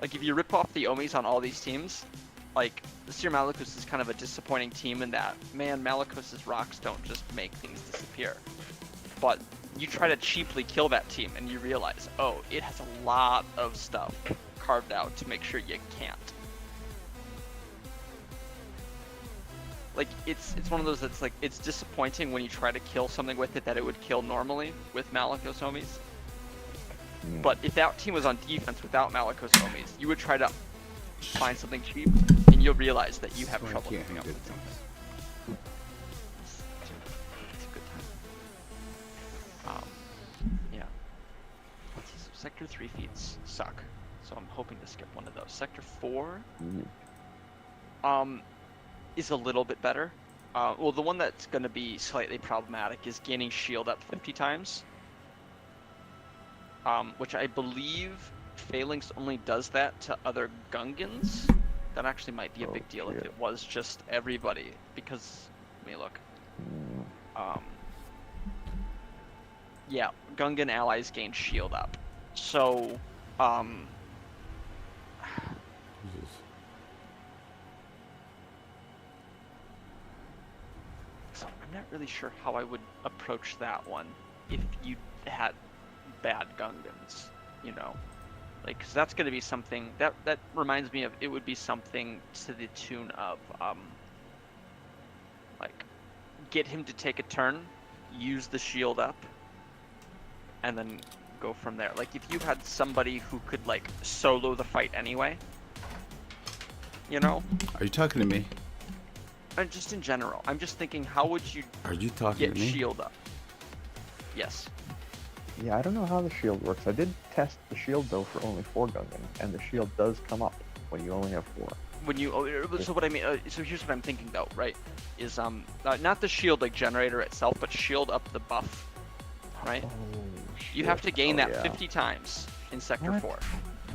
Like, if you rip off the Omis on all these teams, like, Seer Malikos is kind of a disappointing team in that, man, Malikos' rocks don't just make things disappear. But you try to cheaply kill that team, and you realize, oh, it has a lot of stuff carved out to make sure you can't. Like, it's one of those that's like, it's disappointing when you try to kill something with it that it would kill normally with Malikos Omis. But if that team was on defense without Malikos Omis, you would try to find something cheap, and you'll realize that you have Well, I trouble can't coming up hang with good something. things. It's a good time. Yeah. Let's see, so Sector 3 feats suck, so I'm hoping to skip one of those. Sector 4, is a little bit better. Well, the one that's going to be slightly problematic is gaining shield up 50 times. Which I believe Phalanx only does that to other Gungans. That actually might be a big deal if shit. it was just everybody, because, let me look. Yeah, Gungan allies gain shield up. So, so I'm not really sure how I would approach that one if you had bad Gungans, you know? Like, 'cause that's gonna be something, that reminds me of, it would be something to the tune of, like, get him to take a turn, use the shield up, and then go from there. Like, if you had somebody who could, like, solo the fight anyway, you know? Are you talking to me? And just in general, I'm just thinking, how would you Are you talking get to me? shield up? Yes. Yeah, I don't know how the shield works. I did test the shield though for only 4 Gungan, and the shield does come up when you only have 4. When you, so what I mean, so here's what I'm thinking though, right? Is not the shield like generator itself, but shield up the buff right? Oh, You have to gain oh, that yeah. 50 times in Sector What? 4.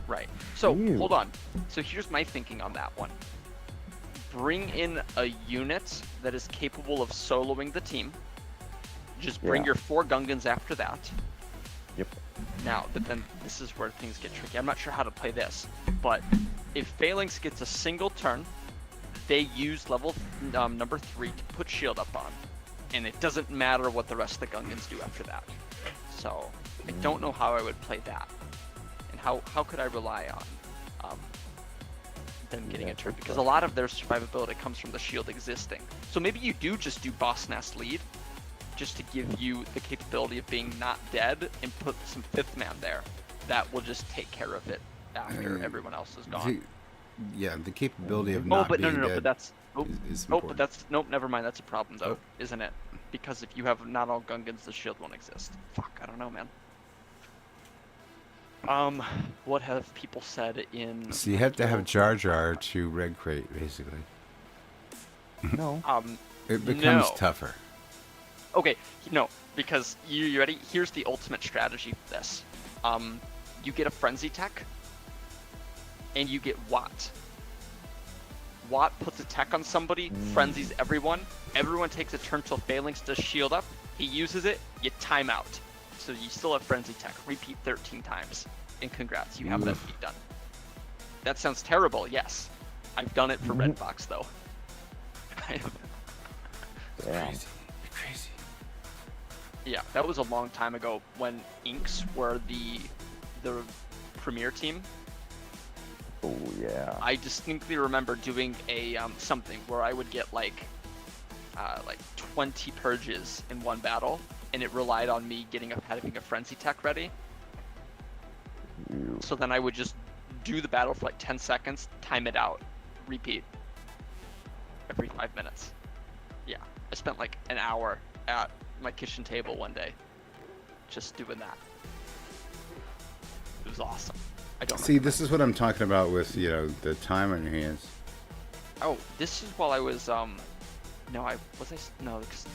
Right. So, Ew. hold on. So here's my thinking on that one. Bring in a unit that is capable of soloing the team. Just bring Yeah. your 4 Gungans after that. Yep. Now, but then this is where things get tricky. I'm not sure how to play this, but if Phalanx gets a single turn, they use level number 3 to put shield up on, and it doesn't matter what the rest of the Gungans do after that. So I don't know how I would play that, and how could I rely on them getting Yeah, a turn, good because a lot of their survivability comes from the shield existing. So maybe you do just do Boss Nest lead, just to give you the capability of being not dead, and put some 5th man there. That will just take care of it after everyone else is gone. Yeah, the capability of Oh, not but no, being but dead that's is but important. that's never mind. That's a problem though, Oh. isn't it? Because if you have not all Gungans, the shield won't exist. Fuck, I don't know, man. What have people said in? So you have to have Jar Jar to Red Crate, basically. No. It becomes No. tougher. Okay, no, because you ready? Here's the ultimate strategy for this. You get a frenzy tech, and you get Watt. Watt puts a tech on somebody, frenzies everyone. Everyone takes a turn till Phalanx does shield up. He uses it, you time out. So you still have frenzy tech. Repeat 13 times. And congrats, you have that feat done. That sounds terrible, yes. I've done it for Red Box though. Yeah. Crazy. Yeah, that was a long time ago when Inks were the premier team. Oh yeah. I distinctly remember doing a something where I would get like 20 purges in one battle, and it relied on me having a frenzy tech ready. You. So then I would just do the battle for like 10 seconds, time it out, repeat every 5 minutes. Yeah, I spent like an hour at my kitchen table one day just doing that. It was awesome. I don't See, this is what I'm talking about with, the time on your hands. Oh, this is while I was no, because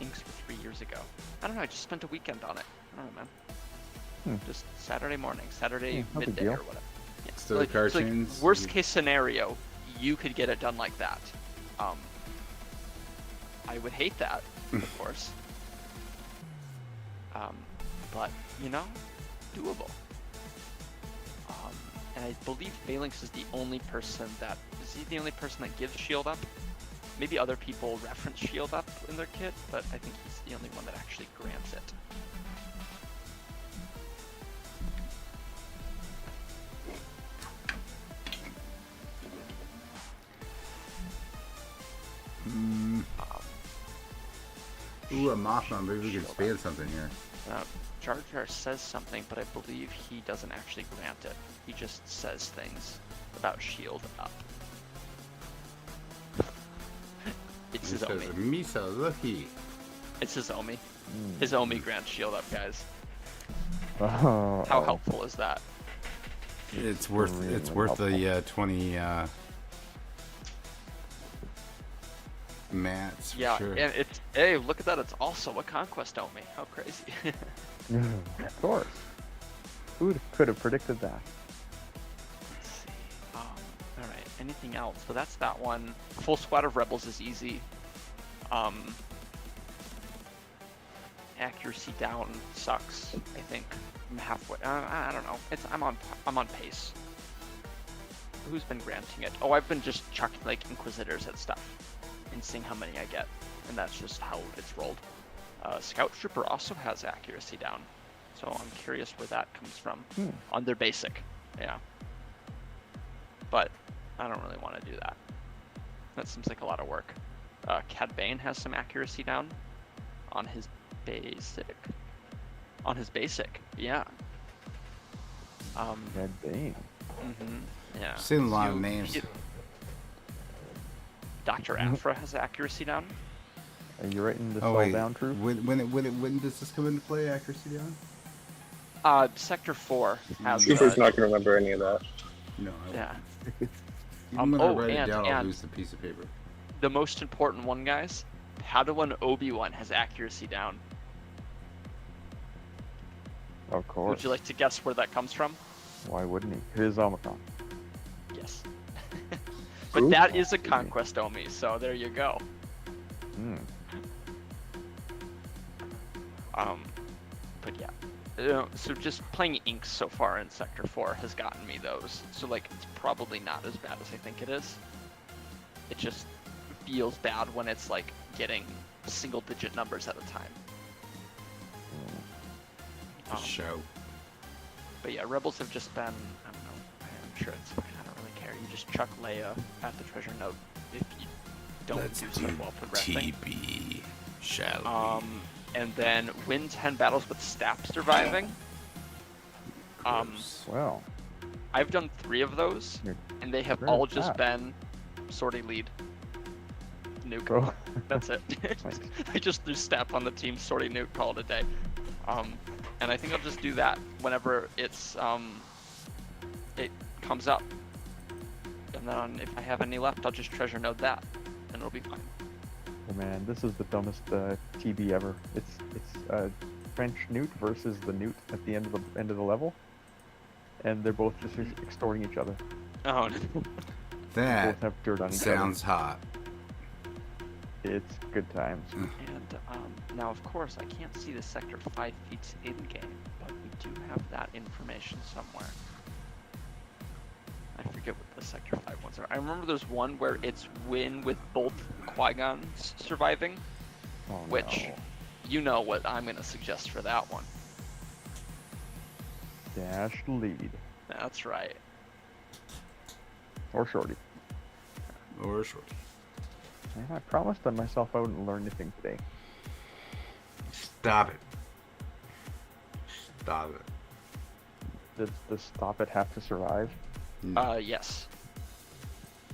Inks were 3 years ago. I don't know. I just spent a weekend on it. I don't know, man. Just Saturday morning, Saturday no big midday deal. or whatever. Yeah. So the cartoons. Worst case scenario, you could get it done like that. I would hate that, of course. But doable. And I believe Phalanx is the only person that gives shield up. Maybe other people reference shield up in their kit, but I think he's the only one that actually grants it. Ooh, a Mothman. Maybe we could expand something here. Jar Jar says something, but I believe he doesn't actually grant it. He just says things about shield up. It's his Omi. Miso, looky. It's his Omi. His Omi grants shield up, guys. How How helpful is that? It's worth the 20 mats. For Yeah, sure. and it's hey, look at that! It's also a Conquest Omi. How crazy! Of course. Who could have predicted that? Let's see. All right. Anything else? So that's that one. Full squad of rebels is easy. Accuracy down sucks. I think I'm halfway. I don't know. I'm on pace. Who's been granting it? Oh, I've been just chucking like Inquisitors at stuff and seeing how many I get, and that's just how it's rolled. Scout Trooper also has accuracy down, so I'm curious where that comes from on their basic. Yeah. But I don't really want to do that. That seems like a lot of work. Cad Bane has some accuracy down on his basic. Yeah. Red Bane. Yeah. Seen a lot of names. Dr. Afra has accuracy down. Are you writing this Oh all wait, down, True? when does this come into play? Accuracy down? Sector 4 has. Trooper's not gonna remember any of that. No. Yeah. Even when I oh, write it and- down, I'll and- lose the piece of paper. The most important one, guys. Padawan Obi-Wan has accuracy down. Of course. Would you like to guess where that comes from? Why wouldn't he? It is Omicron. Yes. But Ooh. that is a Conquest Omi, so there you go. Hmm. But yeah. So just playing inks so far in Sector 4 has gotten me those. So like, it's probably not as bad as I think it is. It just feels bad when it's like getting single-digit numbers at a time. Show. But yeah, Rebels have just been, I don't know, I'm sure it's fine, I don't really care. You just chuck Leia at the treasure node if you don't do so well progressing. TB, shall we? And then win 10 battles with staff surviving. Well, I've done 3 of those, and they have Very all just fast. been sortie lead. Nuke. Bro. That's it. Nice. I just threw staff on the team, sortie nuke, call it a day. And I think I'll just do that whenever it's it comes up. And then if I have any left, I'll just treasure node that, and it'll be fine. Oh man, this is the dumbest TB ever. It's French newt versus the newt at the end of the level, and they're both just extorting each other. Oh, no. They That both have dirt on each sounds hot. other. It's good times. And now, of course, I can't see the Sector 5 feats in-game, but we do have that information somewhere. I forget what the Sector 5 ones are. I remember there's one where it's win with both Qui-Gons surviving, Oh, which, no. you know what I'm going to suggest for that one. Dash lead That's right. or shorty. Or short. Man, I promised on myself I wouldn't learn anything today. Stop it. Stop it. Does stop it have to survive? Yes.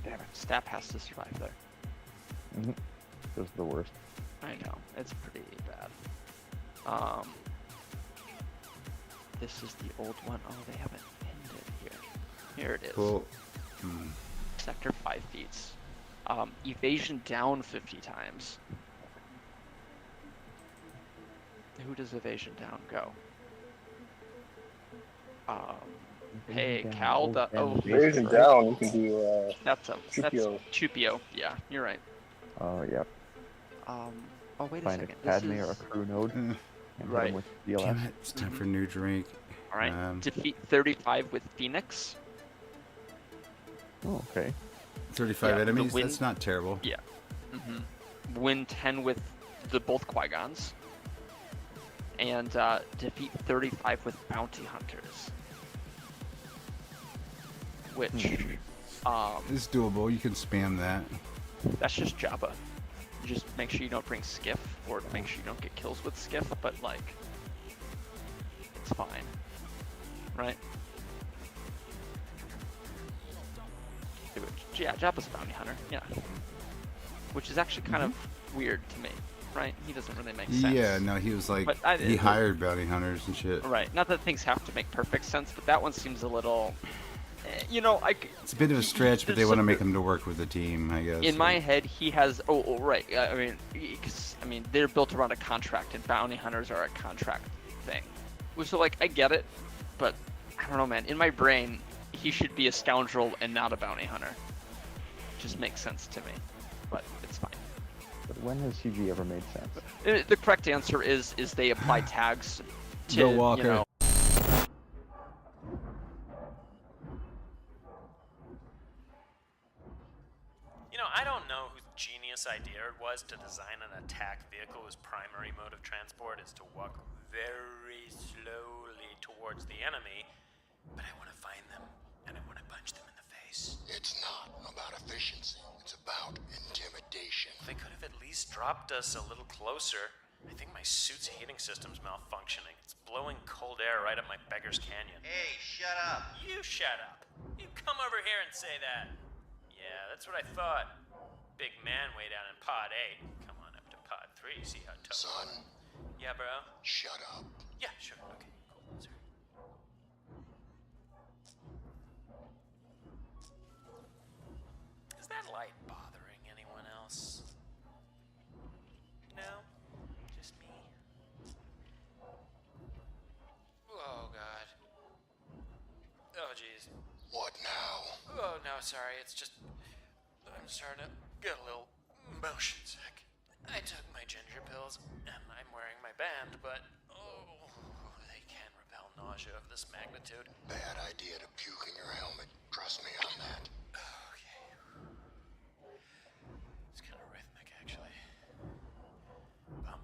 Damn it. Staff has to survive there. Mm-hmm. This is the worst. I know. It's pretty bad. This is the old one. Oh, they haven't pinned it here. Here it is. Cool. Sector 5 feats. Evasion down 50 times. Who does evasion down go? Hey, Down, Cal. old The damn Raising right? down, you can do that's Chupio. Chupio. Yeah, you're right. Oh, yep. Oh, wait a Find second. a Padme or a crew node. Mm. And Right. hit 'em with DLS. Damn it. It's time for a new drink. All right. Defeat 35 with Phoenix. Oh, okay. 35 Yeah, the enemies? win- That's not terrible. Yeah. Win 10 with the both Qui-Gons. And defeat 35 with Bounty Hunters. Which, It's doable. You can spam that. that's just Jabba. Just make sure you don't bring Skiff, or make sure you don't get kills with Skiff, but like, it's fine. Right? Yeah, Jabba's a bounty hunter, yeah. Which is actually kind of weird to me, right? He doesn't really make sense. Yeah, no, he was like, But he hired bounty hunters and shit. Right, not that things have to make perfect sense, but that one seems a little, you know, It's a bit of a stretch, but they there's want to some- make him to work with the team, I guess. in my head, he has. Oh, right. I mean, they're built around a contract, and bounty hunters are a contract thing. So, like, I get it, but I don't know, man. In my brain, he should be a scoundrel and not a bounty hunter. Just makes sense to me, but it's fine. But when has CG ever made sense? The correct answer is they apply tags to, Go Walker. you know. You know, I don't know whose genius idea it was to design an attack vehicle whose primary mode of transport is to walk very slowly towards the enemy, but I want to find them, and I want to punch them in the face. It's not about efficiency, it's about intimidation. They could have at least dropped us a little closer. I think my suit's heating system's malfunctioning. It's blowing cold air right up my beggar's canyon. Hey, shut up. You shut up. You come over here and say that. Yeah, that's what I thought. Big man way down in pod 8. Come on up to pod 3, see how tough. Son, Yeah, bro? shut up. Yeah, sure. Okay, cool. Sorry. Is that light bothering anyone else? No? Just me? Oh. What now? Oh, no, sorry. It's just... I'm starting to get a little motion sick. I took my ginger pills, and I'm wearing my band, but... Oh, they can repel nausea of this magnitude. Bad idea to puke in your helmet. Trust me on that. Okay. It's kind of rhythmic, actually. Bum,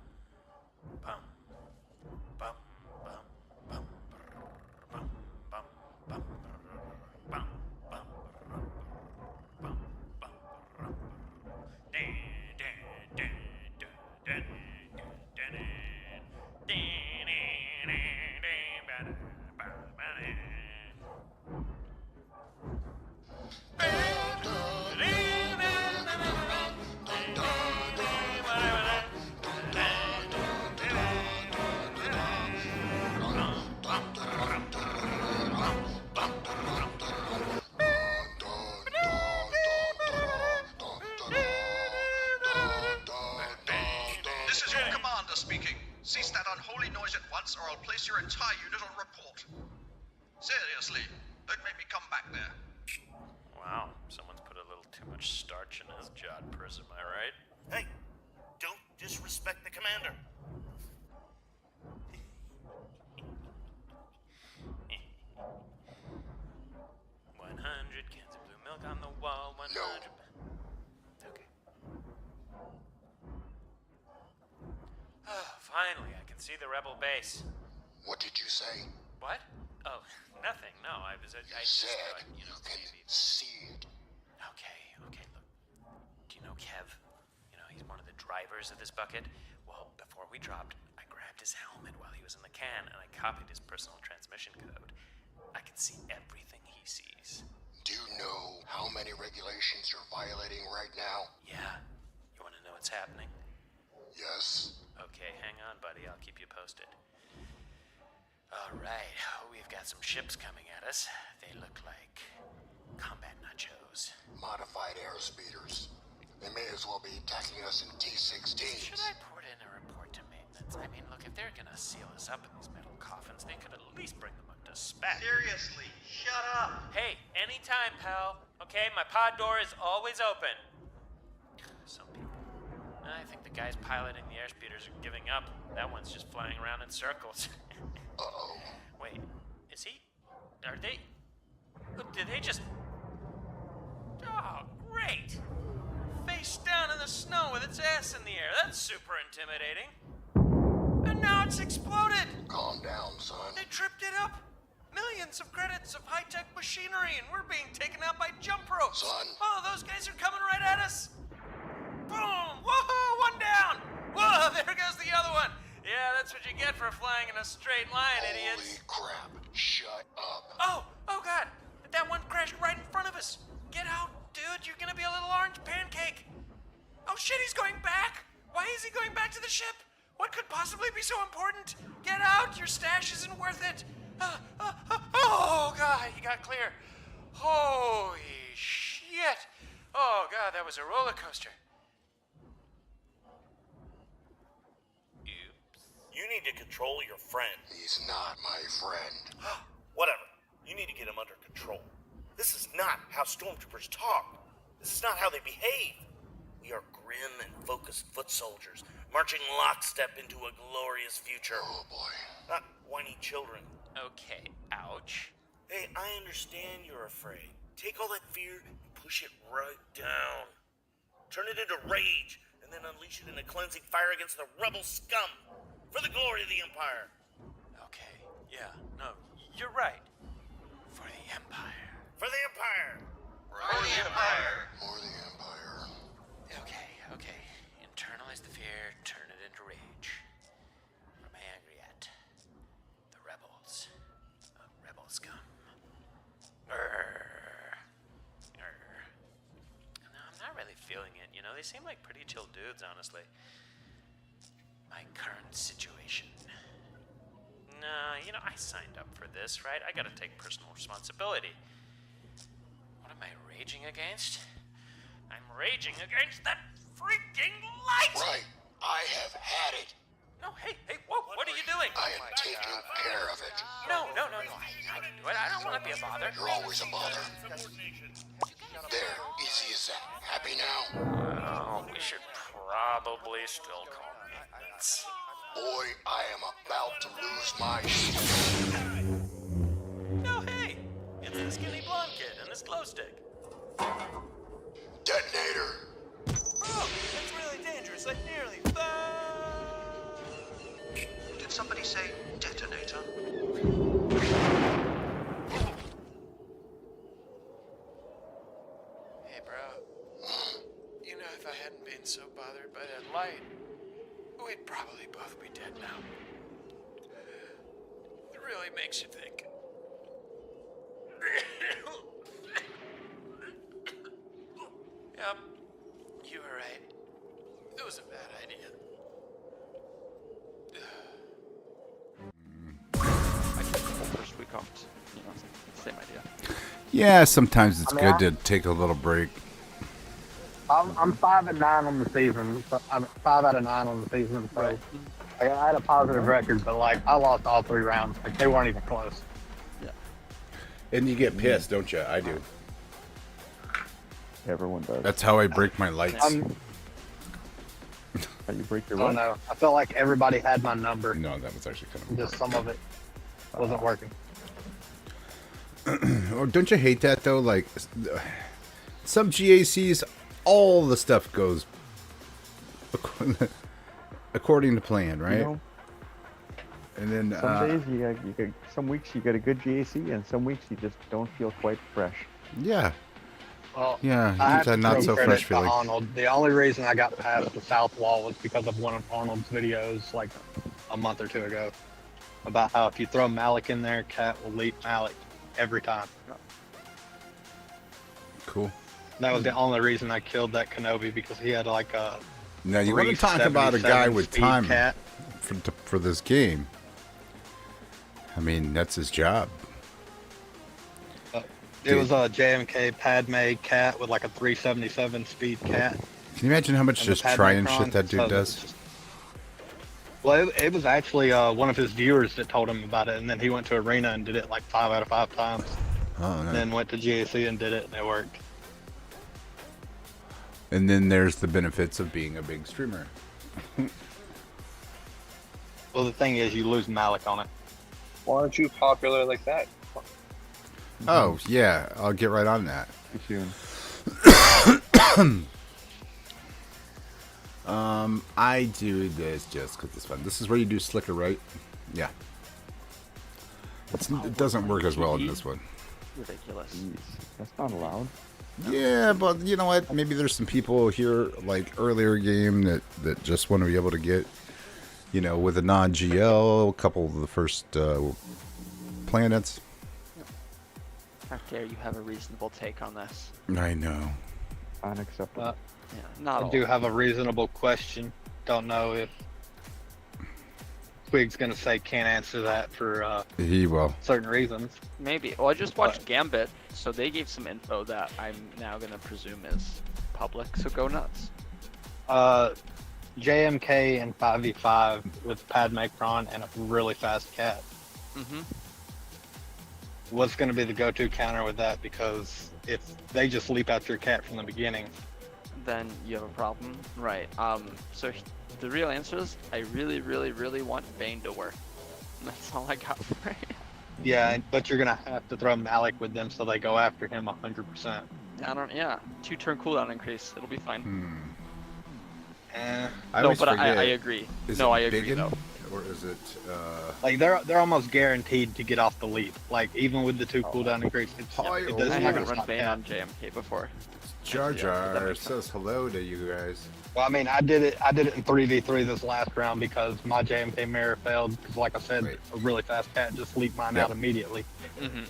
bum, bum, bum, bum, bum, bum, bum, bum, bum, bum, bum, This is your commander speaking. Cease that unholy noise at once, or I'll place your entire unit on report. Seriously, don't make me come back there. Wow, someone's put a little too much starch in his jod purse, am I right? Hey, don't disrespect the commander. 100 cans of blue milk on the wall, 100... Okay. Oh, finally, I can see the rebel base. What did you say? What? Oh, nothing, no, I You just said thought, you can maybe... see it. Okay, look. Do you know Kev? You know, he's one of the drivers of this bucket. Well, before we dropped, I grabbed his helmet while he was in the can, and I copied his personal transmission code. I can see everything he sees. Do you know how many regulations you're violating right now? Yeah. You want to know what's happening? Yes. Okay, hang on, buddy. I'll keep you posted. All right, we've got some ships coming at us. They look like combat nachos. Modified airspeeders. They may as well be attacking us in T-16s. Should I put in a report to maintenance? I mean, look, if they're gonna seal us up in these metal coffins, they could at least bring them up to spec. Seriously, shut up. Hey, anytime, pal. Okay, my pod door is always open. Some people. I think the guys piloting the airspeeders are giving up. That one's just flying around in circles. Uh-oh. Wait, is he? Are they? Did they just? Oh, great! Face down in the snow with its ass in the air. That's super intimidating. And now it's exploded. Calm down, son. They tripped it up. Millions of credits of high-tech machinery, and we're being taken out by jump ropes. Son. Oh, those guys are coming right at us. Boom! Whoa! One down. Whoa! There goes the other one. Yeah, that's what you get for flying in a straight line, idiots. Holy crap. Shut up. Oh God! That one crashed right in front of us. Get out, dude. You're gonna be a little orange pancake. Oh shit, he's going back. Why is he going back to the ship? What could possibly be so important? Get out. Your stash isn't worth it. Oh God, he got clear. Holy shit. Oh God, that was a roller coaster. You need to control your friend. He's not my friend. Whatever. You need to get him under control. This is not how stormtroopers talk. This is not how they behave. We are grim and focused foot soldiers, marching lockstep into a glorious future. Oh boy. Not whiny children. Okay, ouch. Hey, I understand you're afraid. Take all that fear and push it right down. Turn it into rage, and then unleash it in a cleansing fire against the rebel scum. For the glory of the Empire. Okay, yeah, no, you're right. For the Empire. For the Empire. For the Empire. For the Empire. Okay. Internalize the fear, turn it into rage. What am I angry at? The rebels. Rebel scum. No, I'm not really feeling it, you know? They seem like pretty chill dudes, honestly. My current situation. Nah, you know, I signed up for this, right? I gotta take personal responsibility. What am I raging against? I'm raging against that freaking light! Right. I have had it. No, hey, whoa, what are you doing? I am taking care of it. No, I can do it. I don't want to be a bother. You're always a bother. There, easy as that. Happy now? Oh, we should probably still call mates. Boy, I am about to lose my shit. No, hey, it's the skinny blonde kid and his glow stick. Detonator! Oh, that's really dangerous. I nearly fell. Did somebody say detonator? Hey, bro. You know, if I hadn't been so bothered by that light, we'd probably both be dead now. It really makes you think. Yep, you were right. It was a bad idea. I took the whole first week off. You know, same idea. Yeah, sometimes it's I mean, good to take a little break. I'm 5-9 on the season. So I'm 5 out of 9 on the season. So Right. I had a positive record, but like I lost all 3 rounds. Like they weren't even close. Yeah. And you get pissed, don't you? I do. Everyone does. That's how I break my lights. How you break your I what? don't know. I felt like everybody had my number. No, that was actually kind of. Just some of it wasn't working. Oh, don't you hate that though? Like some GACs, all the stuff goes according to plan, right? You know, and then some days you got some weeks you get a good GAC, and some weeks you just don't feel quite fresh. yeah, Well, yeah, I have to not throw so credit fresh to feeling. Arnold. The only reason I got past the South Wall was because of one of Arnold's videos, like a month or 2 ago, about how if you throw Malik in there, Cat will leap Malik every time. Cool. That was the only reason I killed that Kenobi, because he had like a. Now you want to talk about a guy 377 with speed time Cat. for this game? I mean, that's his job. It was a JMK Padme Cat with like a 377 speed Cat. Can you imagine how much And the just Padme trying Cron, shit that dude so does? Well, it was actually one of his viewers that told him about it, and then he went to Arena and did it like 5 out of 5 times. Oh, no. Then went to GAC and did it, and it worked. And then there's the benefits of being a big streamer. Well, the thing is, you lose Malik on it. Why aren't you popular like that? Oh, yeah, I'll get right on that. Soon. I do this just because it's fun. This is where you do slicker, right? Yeah. It doesn't work as well in this one. Ridiculous. Jeez, that's not allowed. Yeah, but you know what? Maybe there's some people here, like earlier game, that just want to be able to get, you know, with a non-GL, a couple of the first planets. How dare you have a reasonable take on this? I know. Unacceptable. Yeah, not I all. do have a reasonable question. Don't know if Twig's gonna say can't answer that for He will. certain reasons. Maybe. Well, I just watched Gambit, so they gave some info that I'm now gonna presume is public. So go nuts. JMK and 5v5 with Padme Cron and a really fast Cat. Mm-hmm. What's going to be the go-to counter with that? Because if they just leap out your Cat from the beginning, Then you have a problem, right? So the real answer is I really, really, really want Bane to work. And that's all I got for it. yeah, but you're going to have to throw Malik with them so they go after him 100%. Yeah, 2-turn cooldown increase. It'll be fine. Eh. No, but I agree. No, I agree Biggin? though. Or is it? Like they're almost guaranteed to get off the leap. Like even with the 2 cooldown increase, it does I not haven't run stop Bane Cat. on JMK before. Jar that Jar makes says hello to you guys. Well, I mean, I did it in 3v3 this last round because my JMK mirror failed. Because, like I said, a really fast Cat just leaped mine out immediately. Mm-hmm.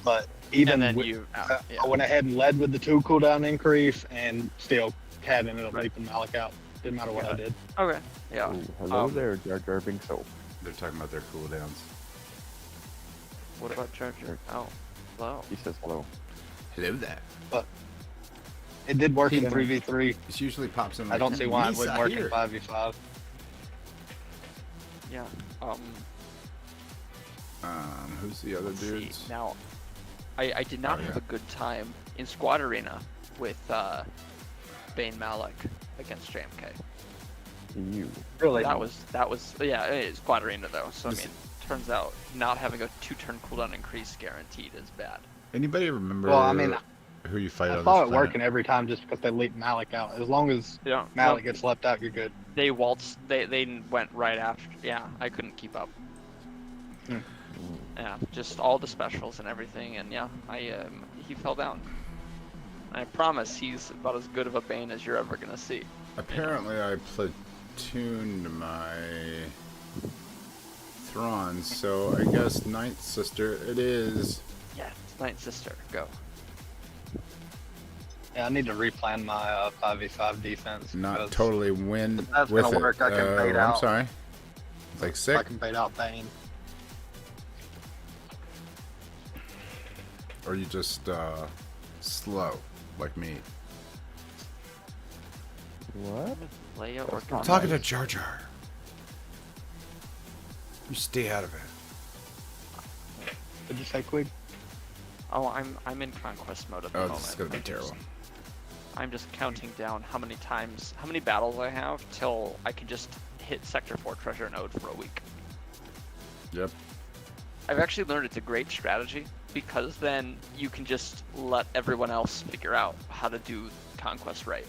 But even And then with, you- I went ahead and led with the 2 cooldown increase, and still Cat ended up leaping Malik out. Didn't matter what I did. Okay. Yeah. Ooh, hello there, Jar Jar Binks. So They're talking about their cooldowns. What about Jar Jar? Oh, hello. he says hello. Hello there. But it did work in He- 3v3. It usually pops in. I don't see why it Lisa wouldn't work here. in 5v5. Yeah. Who's the other Let's see. dudes? Now, I did not Oh, have yeah. a good time in Squad Arena with Bane Malik against JMK. You. Really? That was yeah, it's Squad Arena though. So I mean, turns out not having a 2-turn cooldown increase guaranteed is bad. Anybody remember Well, I mean, who you fight I on saw this it planet? working every time just because they leap Malik out. As long as Yeah, Malik no, gets left out, you're good. they waltzed. They went right after. Yeah, I couldn't keep up. Hmm. Yeah, just all the specials and everything, and yeah, he fell down. I promise he's about as good of a Bane as you're ever gonna see. Apparently, I platooned my Thrawn, so I guess Ninth Sister it is. Yeah, Ninth Sister, go. Yeah, I need to replan my 5v5 defense. Not because totally win if that's with gonna it. work, I can bait I'm out. sorry. It's like I sick. can bait out Bane. Or you just slow, like me. What? Leia or I'm talking to Jar Jar. You stay out of it. Did you say Quig? Oh, I'm in Conquest mode at the Oh, moment. this is gonna be terrible. I'm just counting down how many battles I have till I can just hit Sector 4 treasure node for a week. Yep. I've actually learned it's a great strategy because then you can just let everyone else figure out how to do Conquest right.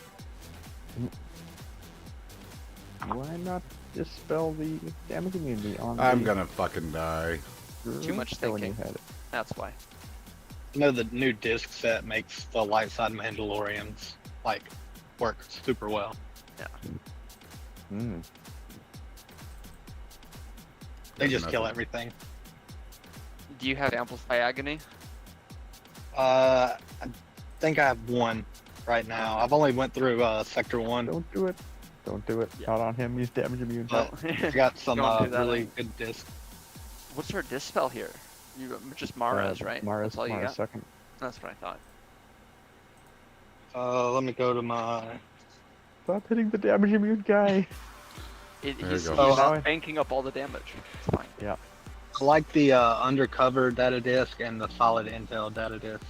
Why not dispel the damage immunity on I'm the gonna fucking die. Too much when you thinking. had it? That's why. You know, the new disc set makes the light side Mandalorians like work super well. Yeah. Hmm. They Does just kill nothing. everything. Do you have Amplify Agony? I think I have one right now. I've only went through Sector 1. Don't do it. Don't do it. Not on him. He's damage immune. But I got some Don't do that, really eh? good discs. What's our dispel here? You just Mara's, right? Mara's, That's all you Mara's got? second. That's what I thought. Let me go to my... Stop hitting the damage immune guy. There He's you go. not banking up all the damage. It's fine. Yeah. I like the undercover data disc and the solid intel data disc.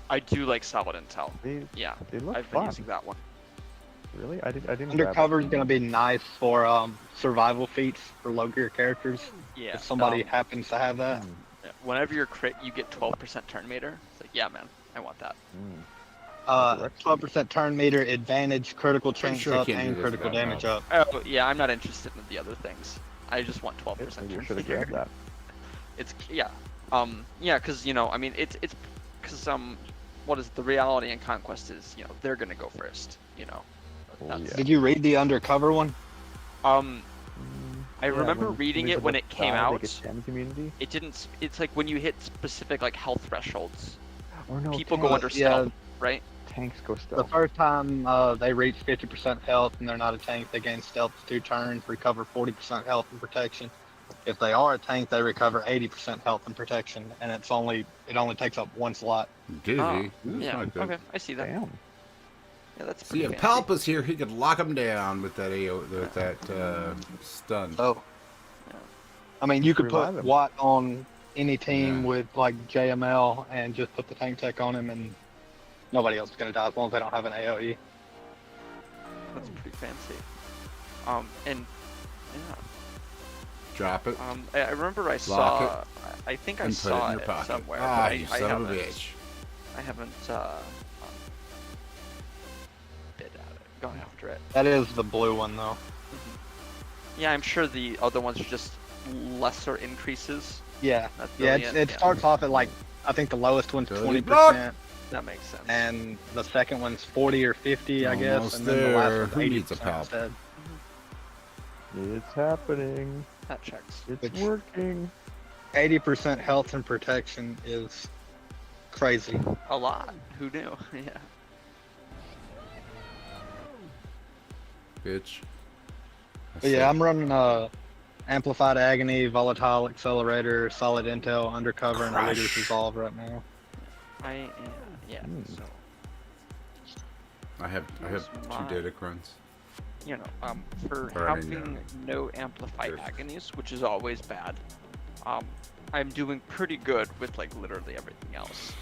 I do like solid intel. Yeah, They look I've been fun. using that one. Really? I didn't. Undercover is going to be nice for survival feats for low gear characters. Yeah. If somebody happens to have that. Yeah, whenever you're crit, you get 12% turn meter. It's like, yeah, man, I want that. 12% turn meter, advantage, critical Pretty chance sure I up, can't do and this critical without damage help. up. Oh, yeah, I'm not interested in the other things. I just want 12% Maybe you turn should have meter. grabbed that. It's yeah, yeah, because I mean, it's because what is the reality in Conquest is they're gonna go first. That's, Did you read the undercover one? I remember when reading somebody's it when about it to came die, they out. get damage immunity. It didn't. It's like when you hit specific like health thresholds, Or no, people go tanks. under stealth, right? Tanks go The stealth. first time they reach 50% health and they're not a tank, they gain stealth for 2 turns, recover 40% health and protection. If they are a tank, they recover 80% health and protection, and it only takes up 1 slot. Dizzy. Oh, That's yeah. not good. Okay, I see that. Damn. Yeah, that's See, pretty if fancy. Palp was here, he could lock him down with that with that stun. So, I mean, you could Revive put him. Watt on any team Yeah. with like JML and just put the tank tech on him, and nobody else is gonna die as long as they don't have an AOE. That's pretty fancy. And yeah. Drop it. I remember I Lock saw. I think I and put it saw in your it pocket. somewhere. Ah, but you I son of a haven't. bitch. I haven't bid at it, gone after it. That is the blue one though. Yeah, I'm sure the other ones are just lesser increases. Yeah, That's yeah. brilliant, It yeah. starts off at like I think the lowest one's Ability 20%, That makes sense. and the second one's 40 or 50, I guess, Almost and then the last there. one's Who needs a 80% Palp? instead. It's happening. That checks. It's Which- working. 80% health and protection is crazy. A lot. Who knew? Yeah. Bitch. But yeah, I'm running Amplified Agony, Volatile Accelerator, Solid Intel, Undercover, and Crush. Leader's Resolve right now. Yeah. Hmm. So I have Here's 2 my- data runs. you know, for Or, I mean, having no amplified there's- agonies, which is always bad, I'm doing pretty good with like literally everything else.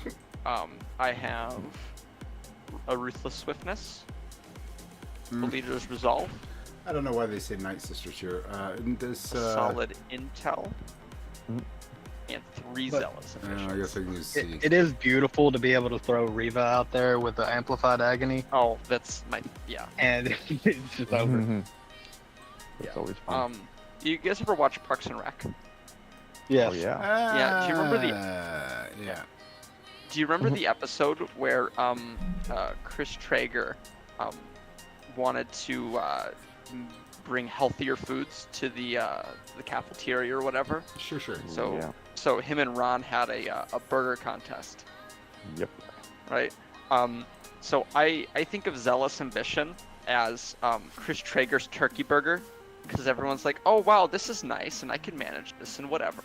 I have a Ruthless Swiftness, a Leader's Resolve, I don't know why they say Night Sisters here. This a Solid Intel, and 3 But- Zealous I Ambitions. guess I can just see. It is beautiful to be able to throw Riva out there with the amplified agony, Oh, that's my, yeah. and it's just over. It's always fun. Do you guys ever watch Parks and Rec? Yes. Oh yeah. Yeah, do you remember the- Yeah. Do you remember the episode where Chris Traeger wanted to bring healthier foods to the cafeteria or whatever? Sure. So Yeah. so him and Ron had a burger contest, Yep. right? So I think of Zealous Ambition as Chris Traeger's turkey burger, because everyone's like, oh wow, this is nice and I can manage this and whatever.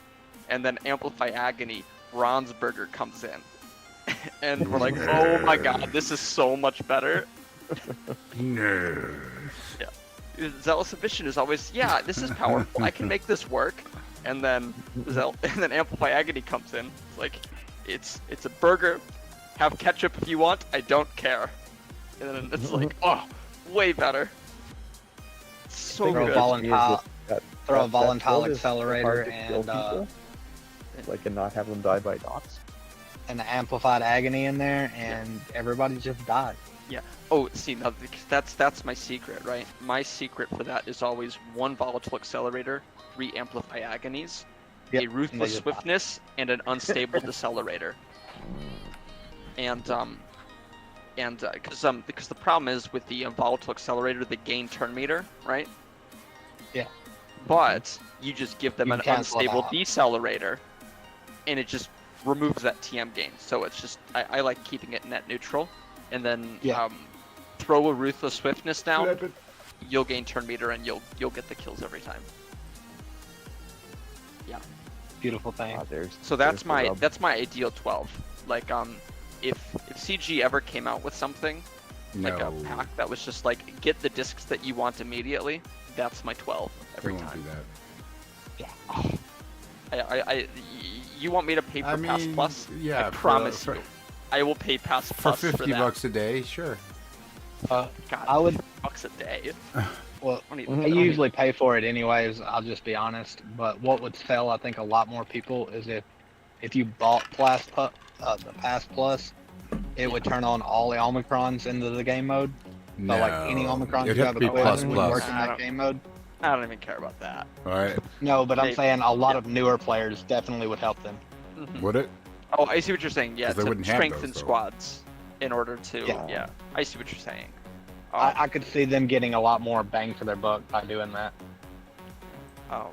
And then Amplify Agony, Ron's burger comes in. And we're like, oh my god, this is so much better. No. Yeah. Zealous Ambition is always, yeah, this is powerful. I can make this work. And then Amplify Agony comes in. It's like, it's a burger. Have ketchup if you want. I don't care. And then it's like, oh, way better. So Throw a good. throw a volatile build is accelerator hard to kill and people, like, and not have them die by dots. an amplified agony in there, and everybody just died. Yeah. Oh, see, now that's my secret, right? My secret for that is always 1 volatile accelerator, 3 amplify agonies, Yep, a and ruthless they just swiftness, and an unstable decelerator. And because the problem is with the volatile accelerator, they gain turn meter, right? Yeah. But you just give them You an can cancel it unstable out. decelerator, and it just removes that TM gain. So it's just I like keeping it net neutral, and then Yeah. throw a ruthless swiftness down. Flip it. You'll gain turn meter, and you'll get the kills every time. Yeah. Beautiful thing. So that's my ideal 12. Like if CG ever came out with something like a No. pack that was just like get the discs that you want immediately, that's my 12 They every won't time. do that. You want me to pay for I Pass mean, Plus? yeah, I promise for- you. I will pay Pass For Plus 50 for that. bucks a day, sure. God, I would. $50 a day. Well, Don't I even- usually pay for it anyways. I'll just be honest. But what would sell, I think, a lot more people is if you bought the Pass Plus, it would turn on all the Omicrons into the game mode. So like any Omicrons It'd you have have to be equipped plus would plus. work in that game mode. I don't even care about that. All right. No, but I'm They- saying a lot of newer players definitely would help them. Would it? Oh, I see what you're saying. Yeah, 'Cause they to wouldn't have strengthen those, though. squads in order to. Yeah. Yeah, I see what you're saying. I could see them getting a lot more bang for their buck by doing that. But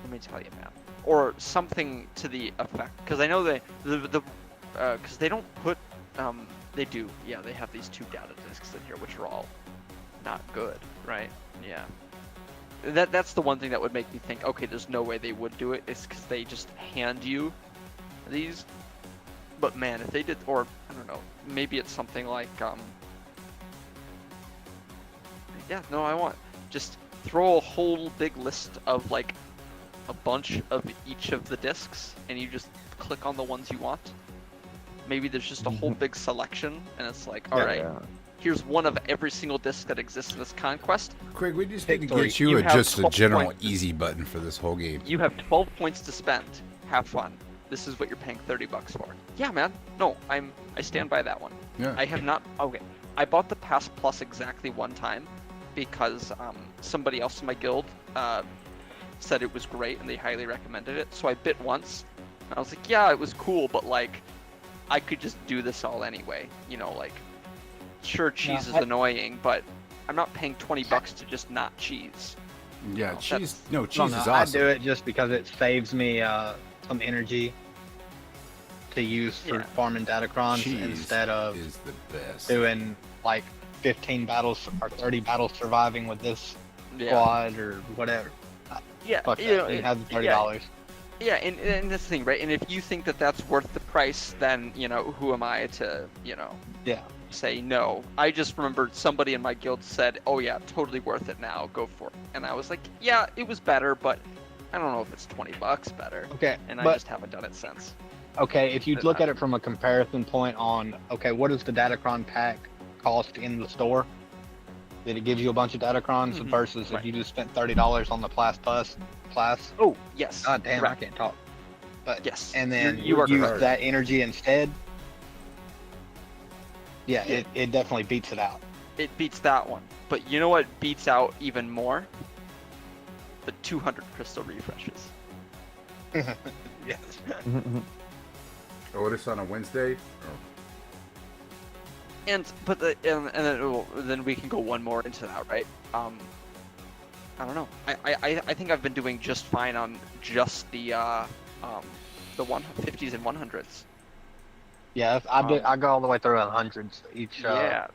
let me tell you, man, or something to the effect, because I know because they don't put they do, yeah, they have these 2 data discs in here, which are all not good, right? Yeah. That's the one thing that would make me think, okay, there's no way they would do it. It's because they just hand you these. But man, if they did, or I don't know, maybe it's something like yeah, no, I want just throw a whole big list of like a bunch of each of the discs, and you just click on the ones you want. Maybe there's just a whole big selection, and it's like, all right, here's one of every single disc that exists in this Conquest. Craig, we just need to Pick get 3. you have just a 12 general points. easy button for this whole game. You have 12 points to spend. Have fun. This is what you're paying $30 for. Yeah, man. No, I stand by that one. Yeah. I have not. Okay, I bought the Pass Plus exactly one time because somebody else in my guild said it was great and they highly recommended it. So I bit once, and I was like, yeah, it was cool, but like, I could just do this all anyway. You know, like, sure, cheese is annoying, but I'm not paying $20 to just not cheese. Yeah, No, cheese. that's- No, cheese is I awesome. do it just because it saves me some energy to use for Yeah. farming datacrons Cheese instead of is the best. doing like 15 battles or 30 battles surviving with this Yeah. squad or whatever. Yeah, Fuck you know, that. You have the yeah. $30. Yeah, and that's the thing, right? And if you think that that's worth the price, then, you know, who am I to, you know? Yeah. say no. I just remembered somebody in my guild said, "Oh yeah, totally worth it now. Go for it." And I was like, "Yeah, it was better, but I don't know if it's $20 better." Okay, And I but just haven't done it since. okay, if you look at it from a comparison point on, okay, what does the Datacron pack cost in the store? Did it give you a bunch of Datacrons versus if you just spent $30 on the Plus? Oh, yes. God damn, correct. I can't talk. But yes, and then you are use correct. that energy instead. Yeah, it definitely beats it out. It beats that one. But you know what beats out even more? The 200 crystal refreshes. Yes. Oh, this on a Wednesday? And then we can go one more into that, right? I don't know. I think I've been doing just fine on just the 150s and 100s. Yeah, I go all the way through 100s each day.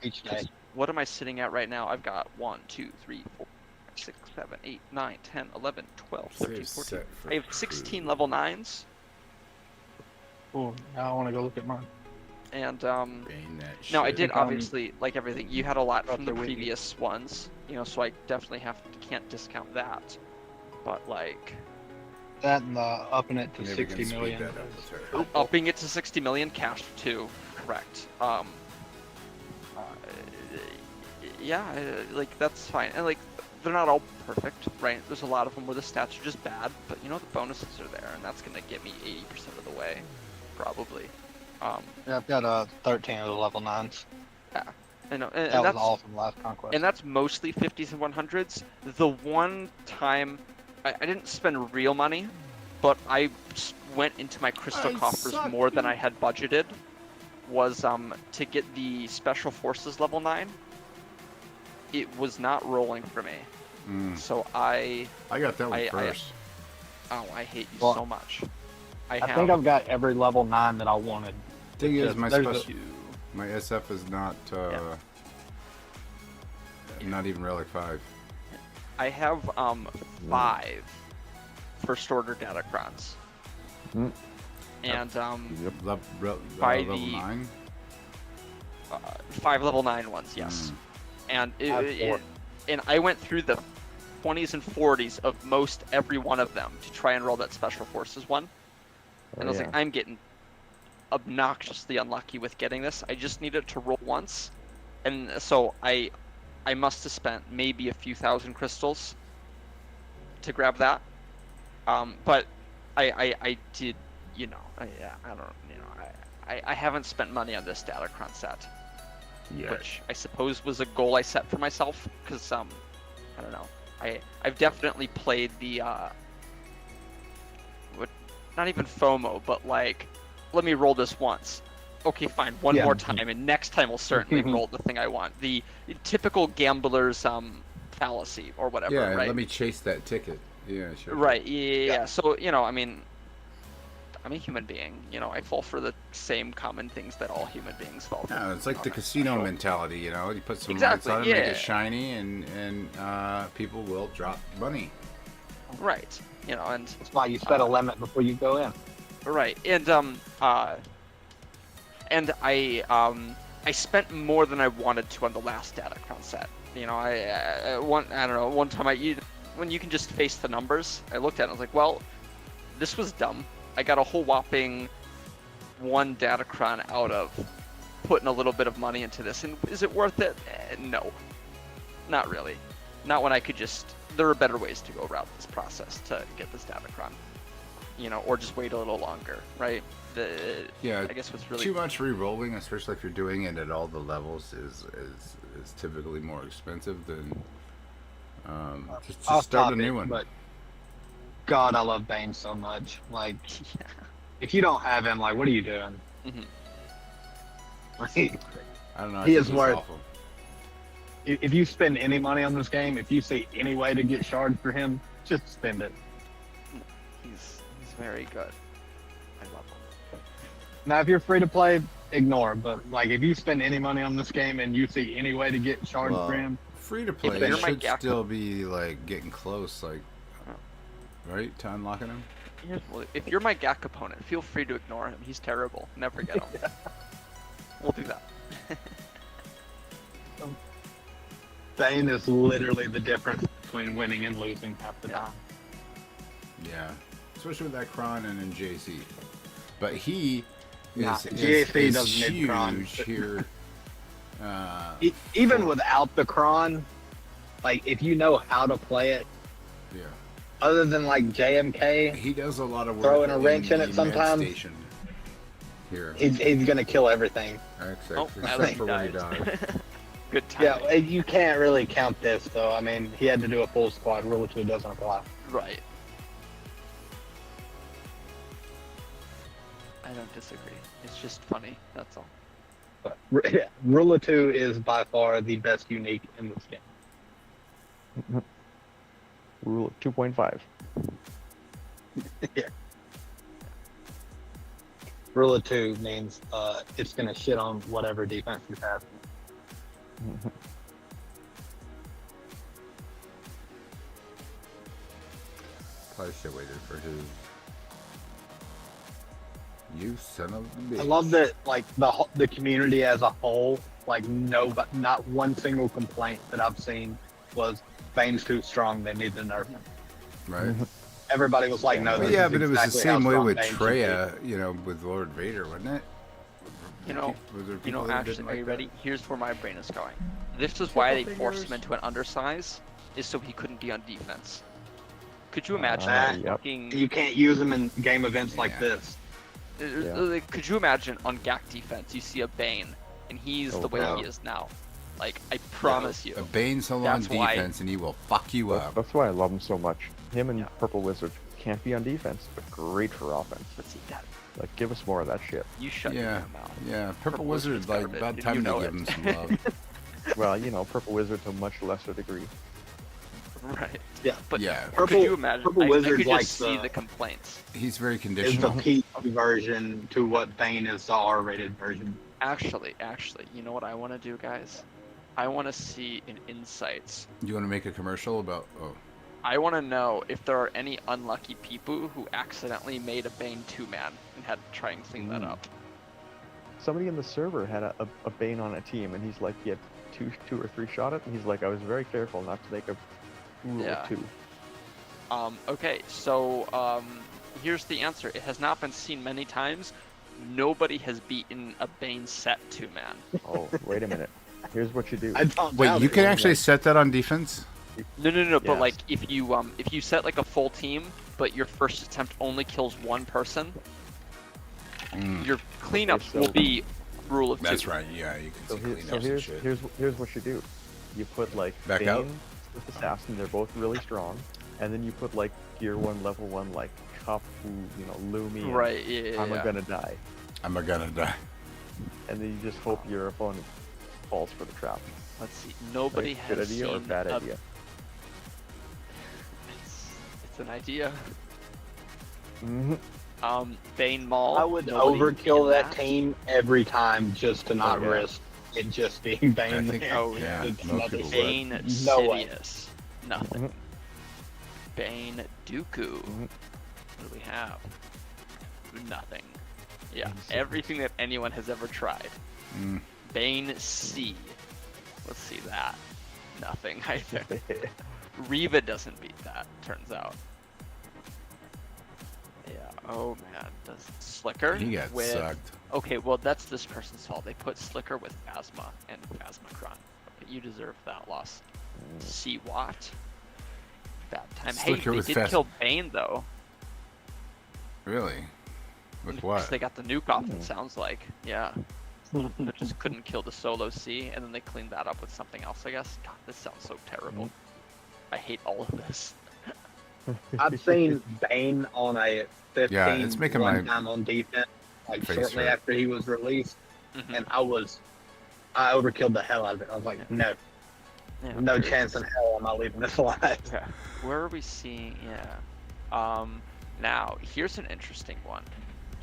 What am I sitting at right now? I've got 1, 2, 3, 4, 6, 7, 8, 9, 10, 11, 12, 13, 14. I have 16 level 9s. Oh, now I want to go look at mine. And no, I did obviously like everything. You had a lot from the previous ones, you know, so I definitely can't discount that. But like that and upping it to 60 million. Upping it to 60 million cash too, correct. Yeah, like that's fine. And like they're not all perfect, right? There's a lot of them where the stats are just bad, but you know the bonuses are there, and that's gonna get me 80% of the way, probably. Yeah, I've got 13 of the level 9s. Yeah, I know. And that was that's all from last Conquest. And that's mostly 50s and 100s. The one time I didn't spend real money, but I went into my crystal coffers more than I had budgeted, was to get the Special Forces level 9. It was not rolling for me. So I got that one first. I hate you so much. I think I've got every level 9 that I wanted. Thing is, my SF is not not even Relic 5. I have 5 first order Datacrons. And by level the 9? 5 level 9 ones, yes. And and I went through the 20s and 40s of most every one of them to try and roll that Special Forces one. And I was like, I'm getting obnoxiously unlucky with getting this. I just needed to roll once. And so I must have spent maybe a few thousand crystals to grab that. But I did, you know, I don't, you know, I haven't spent money on this Datacron set. Which I suppose was a goal I set for myself, because I don't know. I've definitely played the not even FOMO, but like, let me roll this once. Okay, fine, one more time, and next time I'll certainly roll the thing I want. The typical gambler's fallacy or whatever. Yeah, right? Let me chase that ticket. Yeah, sure. Right. Yeah. So you know, I mean, I'm a human being. You know, I fall for the same common things that all human beings fall for. Yeah, it's like the casino mentality. You know, you put some Exactly, lights on it, yeah. make it shiny, and people will drop money. Right. You know, and that's why you set a limit before you go in. Right. And I spent more than I wanted to on the last Datacron set. You know, I don't know, one time when you can just face the numbers, I looked at it and I was like, well, this was dumb. I got a whole whopping 1 Datacron out of putting a little bit of money into this, and is it worth it? No, not really. Not when I could just. There are better ways to go about this process to get this Datacron, you know, or just wait a little longer, right? Yeah, I guess what's really too much re-rolling, especially if you're doing it at all the levels, is typically more expensive than just start a new one. But God, I love Bane so much. Like, if you don't have him, like, what are you doing? I don't know. He is worth. Awful. If you spend any money on this game, if you see any way to get shards for him, just spend it. He's very good. I love him. Now, if you're free to play, ignore. But like, if you spend any money on this game and you see any way to get shards for him, free to play should still be like getting close, like right to unlocking him. If you're my GAC opponent, feel free to ignore him. He's terrible. Never get him. We'll do that. Bane is literally the difference between winning and losing half the time. Yeah, especially with that Kron and in JC. But he Nah, is GAC doesn't need Kron. huge here. Even without the Kron, like if you know how to play it, yeah. Other than like JMK, He does a lot of work. throwing a wrench in the it med sometimes. Station here. He's gonna kill everything. Except for when he died. Good Yeah, timing. you can't really count this though. I mean, he had to do a full squad. Rule 2 doesn't apply. Right. I don't disagree. It's just funny. That's all. But yeah, Rule 2 is by far the best unique in this game. Rule 2.5. Yeah. Rule 2 means it's gonna shit on whatever defense you have. Probably should have waited for his. You son of a bitch. I love that, like the community as a whole, like not one single complaint that I've seen was Bane's too strong. They need to nerf him. Right. Everybody was like, no. Well, this yeah, is but it was the exactly how same way strong with Bane should Treya, you know, with Lord Vader, wasn't it? You know, Was there people that actually, didn't are like you that? ready? Here's where my brain is going. This is why they forced him into an undersize, is so he couldn't be on defense. Could you imagine Yep. fucking... You can't use them in game events like this. Like, could you imagine on GAC defense, you see a Bane, and he's the way no. he is now. Like, I promise you. A Bane solo on That's why- defense, and he will fuck you up. That's why I love him so much. Him and Purple Wizard can't be on defense, but great for offense. But see, that, Like, give us more of that shit. you shut your Yeah, mouth. yeah. Purple Wizard, Wizard's like, garbage, about and time you to know give it. him some love. Well, you know, Purple Wizard to a much lesser degree. Right. Yeah. But Yeah. could you imagine? Purple I Wizard's could like just see the complaints. He's very Is the conditional. peak version to what Bane is the R-rated version. Actually, you know what I want to do, guys? I want to see in Insights. You want to make a commercial about? Oh, I want to know if there are any unlucky people who accidentally made a Bane 2-man and had to try and clean that up. Somebody in the server had a Bane on a team, and he's like, he had two or three shot it, and he's like, I was very careful not to make a rule Yeah. 2. Okay, so here's the answer. It has not been seen many times. Nobody has beaten a Bane set 2-man. Oh, wait a minute. Here's what you do. wait, you can actually set that on defense? No. But Yes. like, if you set like a full team, but your first attempt only kills one person, your cleanup Okay, so- will be rule of 2. That's right. Yeah, you can So, see here, cleanups so and here's, shit. here's what you do. You put like Back Bane out? with Assassin, they're both really strong, and then you put like Gear 1, Level 1, like Cup, you know, Lumi, and Right, yeah, I'm yeah. gonna die. I'm gonna die. And then you just hope your opponent falls for the trap. Let's see. Nobody Right? has Good idea or seen bad a- idea? It's an idea. Mm-hmm. Bane Maul. I would nobody overkill in that team every time just to not yeah. risk it just being Bane. I think- there. Oh yeah, It's most nothing. people would. Bane No way. Sidious. Nothing. Bane Dooku. What do we have? Nothing. Yeah, everything that anyone has ever tried. Mm. Bane C. Let's see that. Nothing either. Reva doesn't beat that, turns out. Yeah, oh man. Does Slicker He got with... sucked. Okay, well that's this person's fault. They put Slicker with Phasma and Phasmacron. Okay, you deserve that loss. See what? Bad time. Slicker hey, they with did Phas- kill Bane though. Really? With Because what? they got the nuke off, it sounds like. Yeah. But just couldn't kill the solo C, and then they cleaned that up with something else, I guess. God, this sounds so terrible. I hate all of this. I've seen Bane on a 15 Yeah, it's making one my time on defense, like face shortly hurt. after he was released, Mhm. and I overkilled the hell out of it. I was like, no, Yeah, no crazy. chance in hell am I leaving this alive. Okay. Where are we seeing? Yeah. Now here's an interesting one.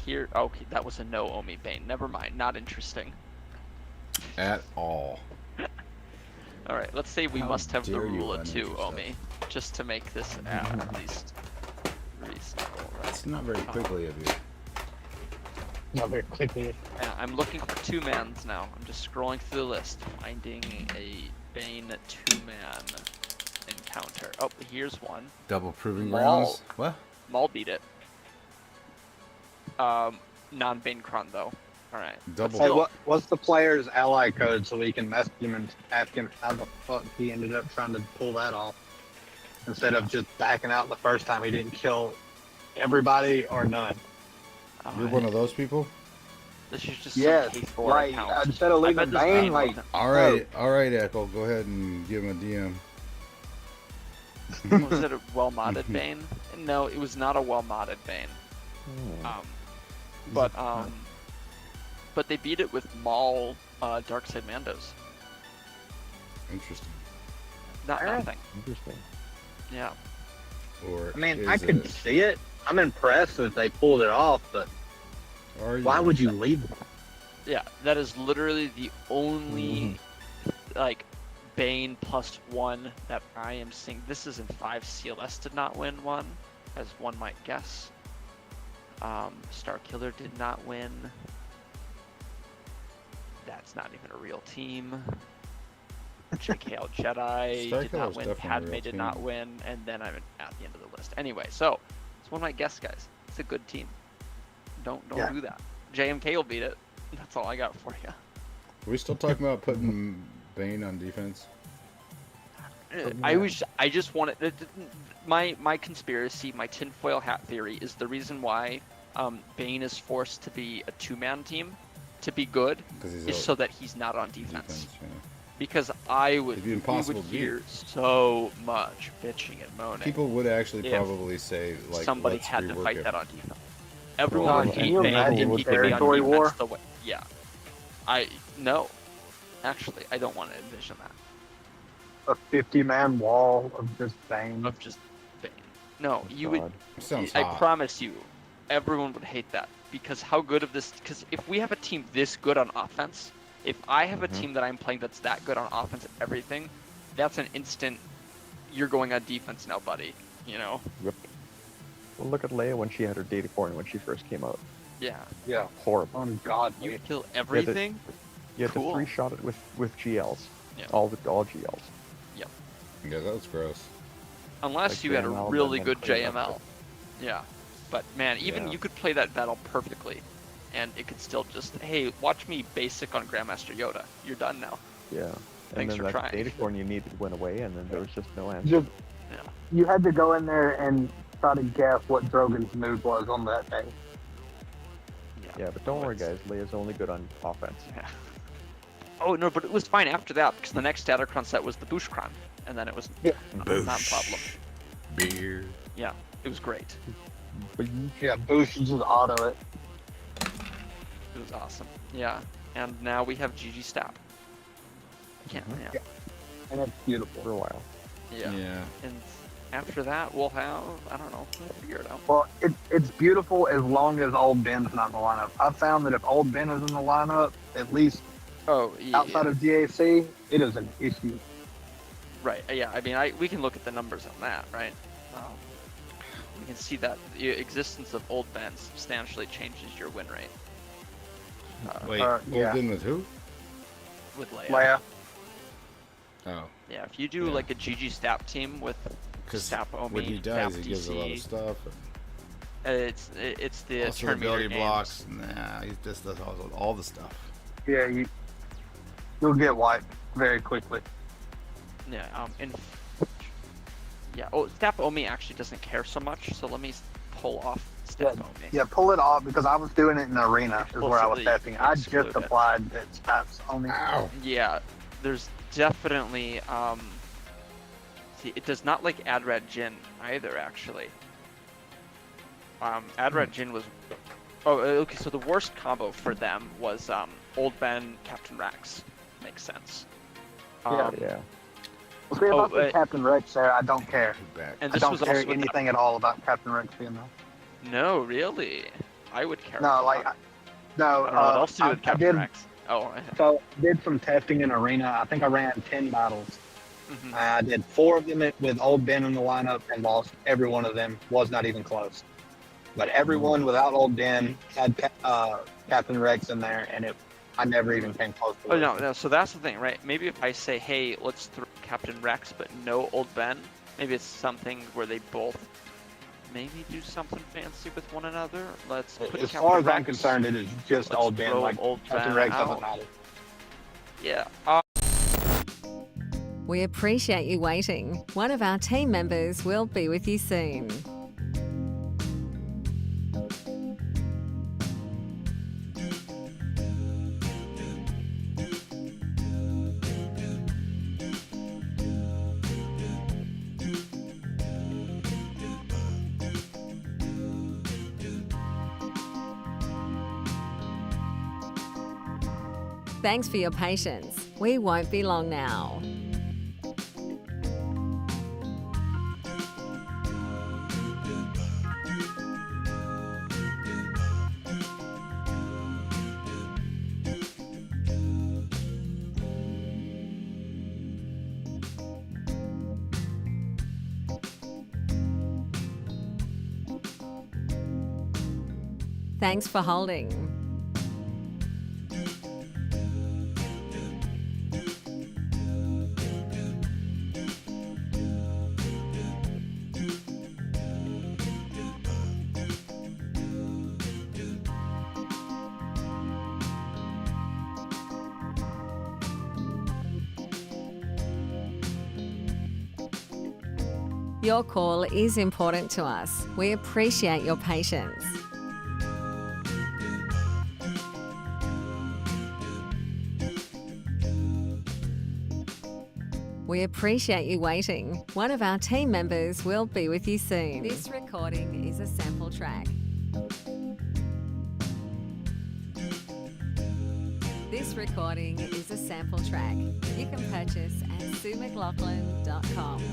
Here, okay, that was a no Omi Bane. Never mind, not interesting. At all. All right, let's say we How must have the dare you rule of 2 uninterest Omi, just to make this at least reasonable. Right? It's not very quickly of you. Not very quickly. Yeah, I'm looking for 2-mans now. I'm just scrolling through the list, finding a Bane 2-man encounter. Oh, here's one. Double proving Maul. grounds. What? Maul beat it. Non-Bane Kron though. All right. Double. Hey, what's the player's ally code so we can message him and ask him how the fuck he ended up trying to pull that off? Instead of just backing out the first time, he didn't kill everybody or none. You're one of those people? This is just Yes, some K4 like account. instead of I leaving bet this Bane, Bane like wasn't. All right, Echo. Go ahead and give him a DM. Was it a well-modded Bane? No, it was not a well-modded Bane. But they beat it with Maul Darkseid Mandos. Interesting. Not nothing. Interesting. Yeah. Or I mean, is I could it- see it. I'm impressed that they pulled it off, but why would you leave it? Yeah, that is literally the only like Bane +1 that I am seeing. This is in 5. CLS did not win one, as one might guess. Starkiller did not win. That's not even a real team. JKL Jedi did not Starkiller's win. definitely a Padme real did team. not win, and then I'm at the end of the list. Anyway, so it's one might guess, guys. It's a good team. Don't Yeah. do that. JMK will beat it. That's all I got for you. Are we still talking about putting Bane on defense? I just wanted my conspiracy, my tinfoil hat theory is the reason why Bane is forced to be a 2-man team to be good is so that he's not on defense. Because I would, It'd be we impossible would to beat. hear so much bitching and moaning. People would actually if probably say, like, somebody let's had to rework fight it. that on defense. Everyone God, would can hate you Bane imagine if with he could be on territory defense war? the way. Yeah, no, actually, I don't want to envision that. A 50-man wall of just Bane. Of just Bane. No, you would. Sounds I hot. promise you, everyone would hate that because how good of this? Because if we have a team this good on offense, if I have a team that I'm playing that's that good on offense and everything, that's an instant. You're going on defense now, buddy. You know. Yep. Well, look at Leia when she had her data core and when she first came out. Yeah. Yeah. Horrible. Ungodly. You kill everything. You had to Cool. 3-shot it with GLs. Yeah. All GLs. Yep. Yeah, that was gross. Unless Like you had a JML, really and good then clean it JML. up. Yeah. But man, even Yeah. you could play that battle perfectly, and it could still just, hey, watch me basic on Grandmaster Yoda. You're done now. Yeah. And Thanks then for that trying. data core you needed went away, and then there was just no answer. Just, Yeah. you had to go in there and try to guess what Drogon's move was on that day. Yeah, but don't worry, guys. Leia's only good on offense. Yeah. Oh no, but it was fine after that because the next Datacron set was the Bushcron, and then it was not a problem. Beer. Yeah, it was great. Yeah, Boosh just auto it. It was awesome. Yeah, and now we have GG Stab. Yeah, yeah, And it's beautiful. For a while. yeah. Yeah. And after that, we'll have I don't know, we'll figure it out. Well, it's beautiful as long as Old Ben's not in the lineup. I've found that if Old Ben is in the lineup, at least outside of GAC, it is an issue. Right. Yeah. I mean, we can look at the numbers on that, right? We can see that the existence of Old Ben substantially changes your win rate. Wait, yeah. Old Ben with who? With Leia. Leia. Oh. Yeah. If you do like a GG Stap team with Stap Omi, when he dies, Stap he gives a lot of DC, stuff. it's the Also, turn ability meter blocks. Nah, he just does all the stuff. Yeah, you'll get wiped very quickly. Games. Yeah. Yeah. Oh, Stap Omi actually doesn't care so much. So let me pull off Stap Omi. Yeah, pull it off because I was doing it in the arena is where I was Explicitly testing. I exclude just it. applied that Staps only. Yeah, there's definitely see, it does not like Adrad Jin either actually. Adrad Jin was okay, so the worst combo for them was Old Ben Captain Rex. Makes sense. Yeah. Well, see, if I put Captain Rex there, I don't care. And I this don't was care also with anything at all about Captain Rex being there. No, really. I would care. No, like, no. I don't know what else to do with I Captain did, Rex. Oh, So did some testing in arena. I think I ran 10 battles. Mhm. I did 4 of them with Old Ben in the lineup and lost every one of them. Was not even close. But everyone without Old Dan had Captain Rex in there, and I never even came close to it. Oh no, so that's the thing, right? Maybe if I say, hey, let's throw Captain Rex, but no Old Ben, maybe it's something where they both maybe do something fancy with one another. Let's put As Captain far as Rex, I'm concerned, it is just let's Old Ben. throw Like Old Captain Ben Rex out. doesn't matter. Yeah. We appreciate you waiting. One of our team members will be with you soon. Thanks for your patience. We won't be long now. Thanks for holding. Your call is important to us. We appreciate your patience. We appreciate you waiting. One of our team members will be with you soon. This recording is a sample track. This recording is a sample track. You can purchase at SWGOH.com.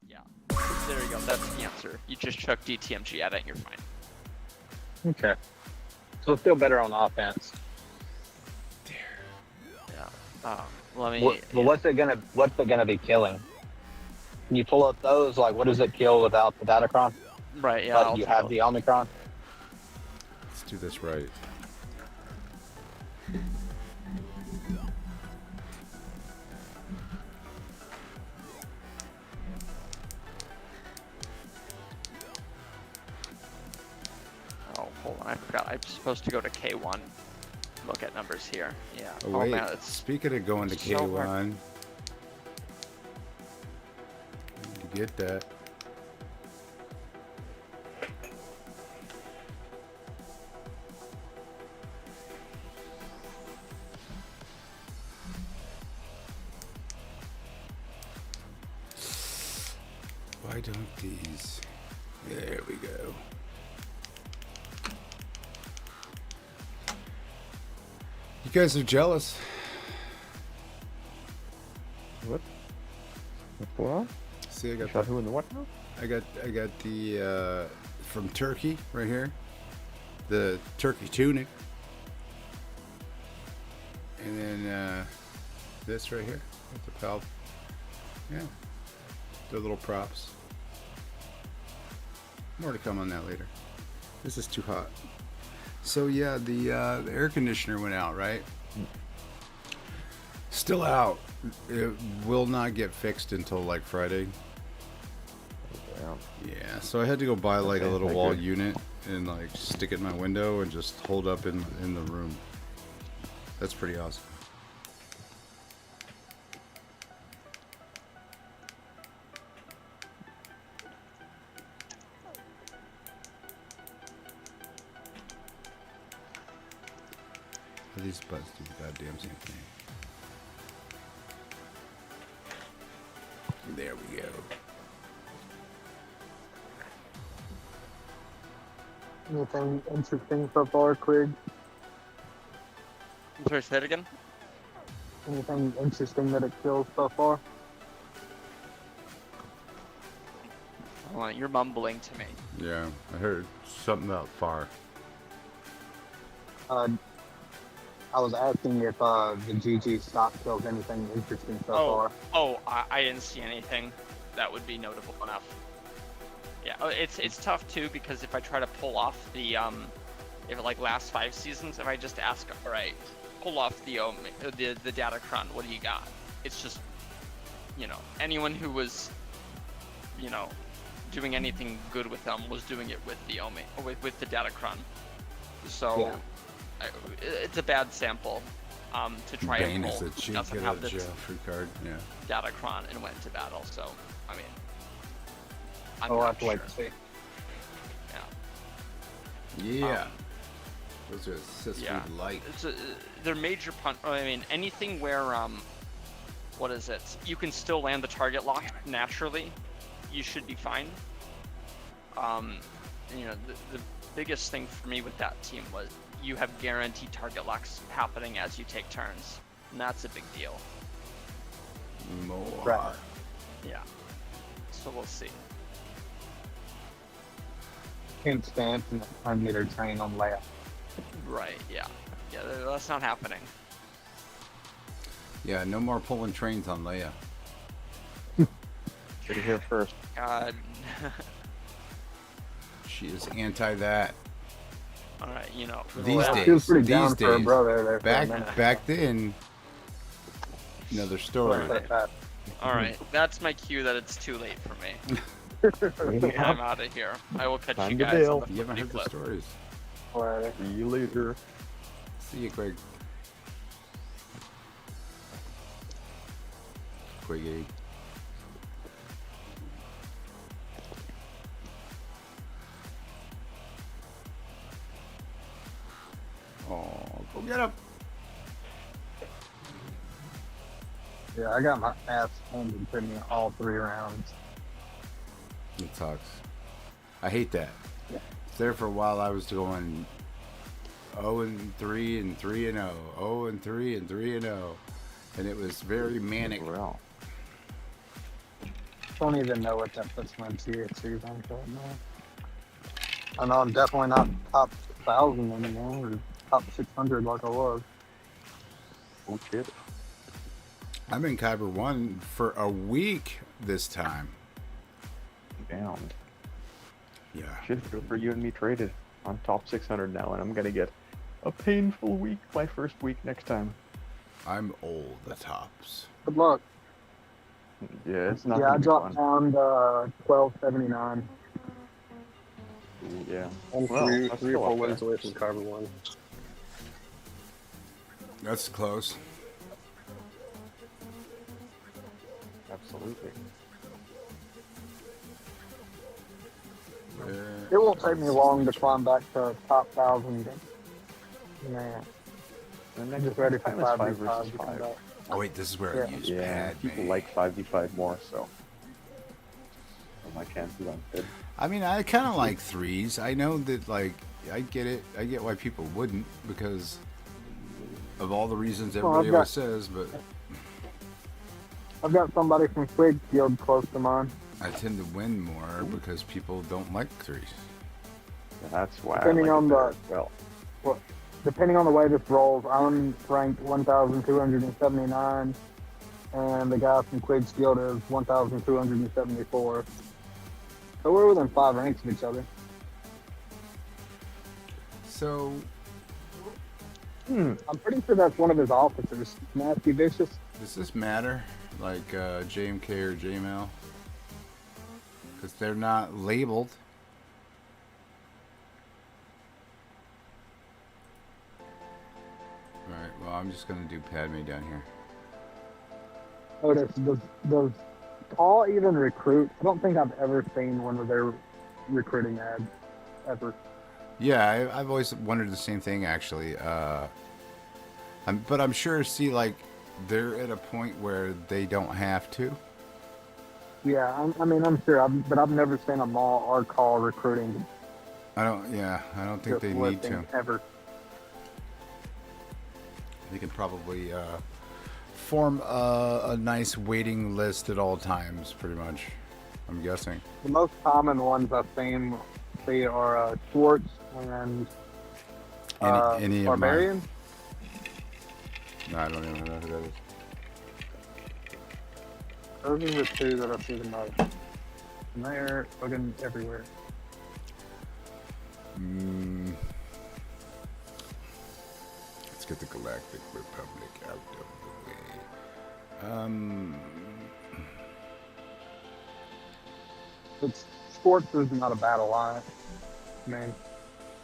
Yeah. There you go. That's the answer. You just chuck DTMG at it and you're fine. Okay. So still better on offense. Yeah. Let me. Well, what's it gonna be killing? Can you pull up those? Like, what does it kill without the Datacron? Right. Yeah. But you have the Omicron. Let's do this right. Oh, hold on. I forgot. I'm supposed to go to K1. Look at numbers here. Yeah. Oh, wait. man, it's Speaking of going to so hard. K1, to get that. Why don't these? There we go. You guys are jealous. What? What's going on? See, I got Shot who in the what now? I got the from Turkey right here, the turkey tunic, and then this right here with the pal. Yeah, the little props. More to come on that later. This is too hot. So yeah, the air conditioner went out, right? Still out. It will not get fixed until like Friday. Yeah, so I had to go buy like a little wall unit and like stick it in my window and just hold up in the room. That's pretty awesome. These buttons do the goddamn same thing. There we go. Anything interesting so far, Quig? I'm sorry, say it again? Anything interesting that it kills so far? Hold on, you're mumbling to me. Yeah, I heard something about far. I was asking if the GG stock kills anything interesting so far. Oh, I didn't see anything that would be notable enough. Yeah, it's tough too, because if I try to pull off the if it like last 5 seasons, if I just ask, all right, pull off the Datacron, what do you got? It's just, you know, anyone who was, you know, doing anything good with them was doing it with the with the Datacron. So Yeah. it's a bad sample to try Bane and is pull. a cheat, Doesn't get have out of this jail free card. Yeah. Datacron and went to battle. So I mean, I'm I'll not have to wait sure. to see. Yeah. Those are assist Yeah, speed light. they're major I mean, anything where what is it? You can still land the target lock naturally. You should be fine. You know, the biggest thing for me with that team was you have guaranteed target locks happening as you take turns, and that's a big deal. More. Right. Yeah. So we'll see. Can't stand an unmetered train on Leia. Right. Yeah. Yeah. That's not happening. Yeah, no more pulling trains on Leia. Should hear first. God. She is anti that. All right. You know. These She was days, pretty down these for her days, brother there for a minute. back then, another story. All right. That's my cue that it's too late for me. I'm out of here. I will catch Time you to guys bail. on the You haven't footy heard the flip. stories. Alright. See you later. See you, Greg. Quiggy. Oh, go get him. Yeah, I got my ass handed to me all 3 rounds. It sucks. I hate that. There for a while I was going 0-3 and 3-0, 0-3 and 3-0, and it was very manic. Don't even know what that puts my THC rank right now. I know I'm definitely not top 1,000 anymore, or top 600 like I was. Oh shit. I'm in Kyber 1 for a week this time. Damn. Yeah. Shit, good for you and me traded. I'm top 600 now, and I'm gonna get a painful week my first week next time. I'm old, the tops. Good luck. Yeah, it's not Yeah, I gonna be dropped fun. down to 1279. Yeah. I'm Well, three that's or still 4 up there. wins away from Kyber 1. That's close. Absolutely. It won't take me long to climb back to top 1,000. Man. And I'm just ready for time is 5 5v5 versus to come 5. back. Oh wait, this is where I use Yeah, pad. people man. like 5v5 more, so my chances aren't good. I mean, I kind of like 3s. I know that, like, I get it. I get why people wouldn't, because of all the reasons Well, everybody I've got- always says, but I've got somebody from Quigfield close to mine. I tend to win more because people don't like 3s. That's why Depending I like on it the- better as well. Well, depending on the way this rolls, I'm ranked 1,279, and the guy from Quigfield is 1,274. So we're within 5 ranks of each other. So, I'm pretty sure that's one of his officers, Nasty Vicious. does this matter? Like JMK or JML? Because they're not labeled. Right, well, I'm just going to do Padme down here. Otis, does Paul even recruit? I don't think I've ever seen one of their recruiting ads, ever. Yeah, I've always wondered the same thing, actually. But I'm sure, see, like, they're at a point where they don't have to. Yeah, I'm sure, but I've never seen a mall or call recruiting. I don't think they need to. Ever. They can probably form a nice waiting list at all times, pretty much. I'm guessing. The most common ones I've seen are Schwartz and Any of Barbarian. No, I don't even know who that is. Those are the two that I see the most. And they're fucking everywhere. Let's get the Galactic Republic out of the way. Sports is not a bad alliance. I mean,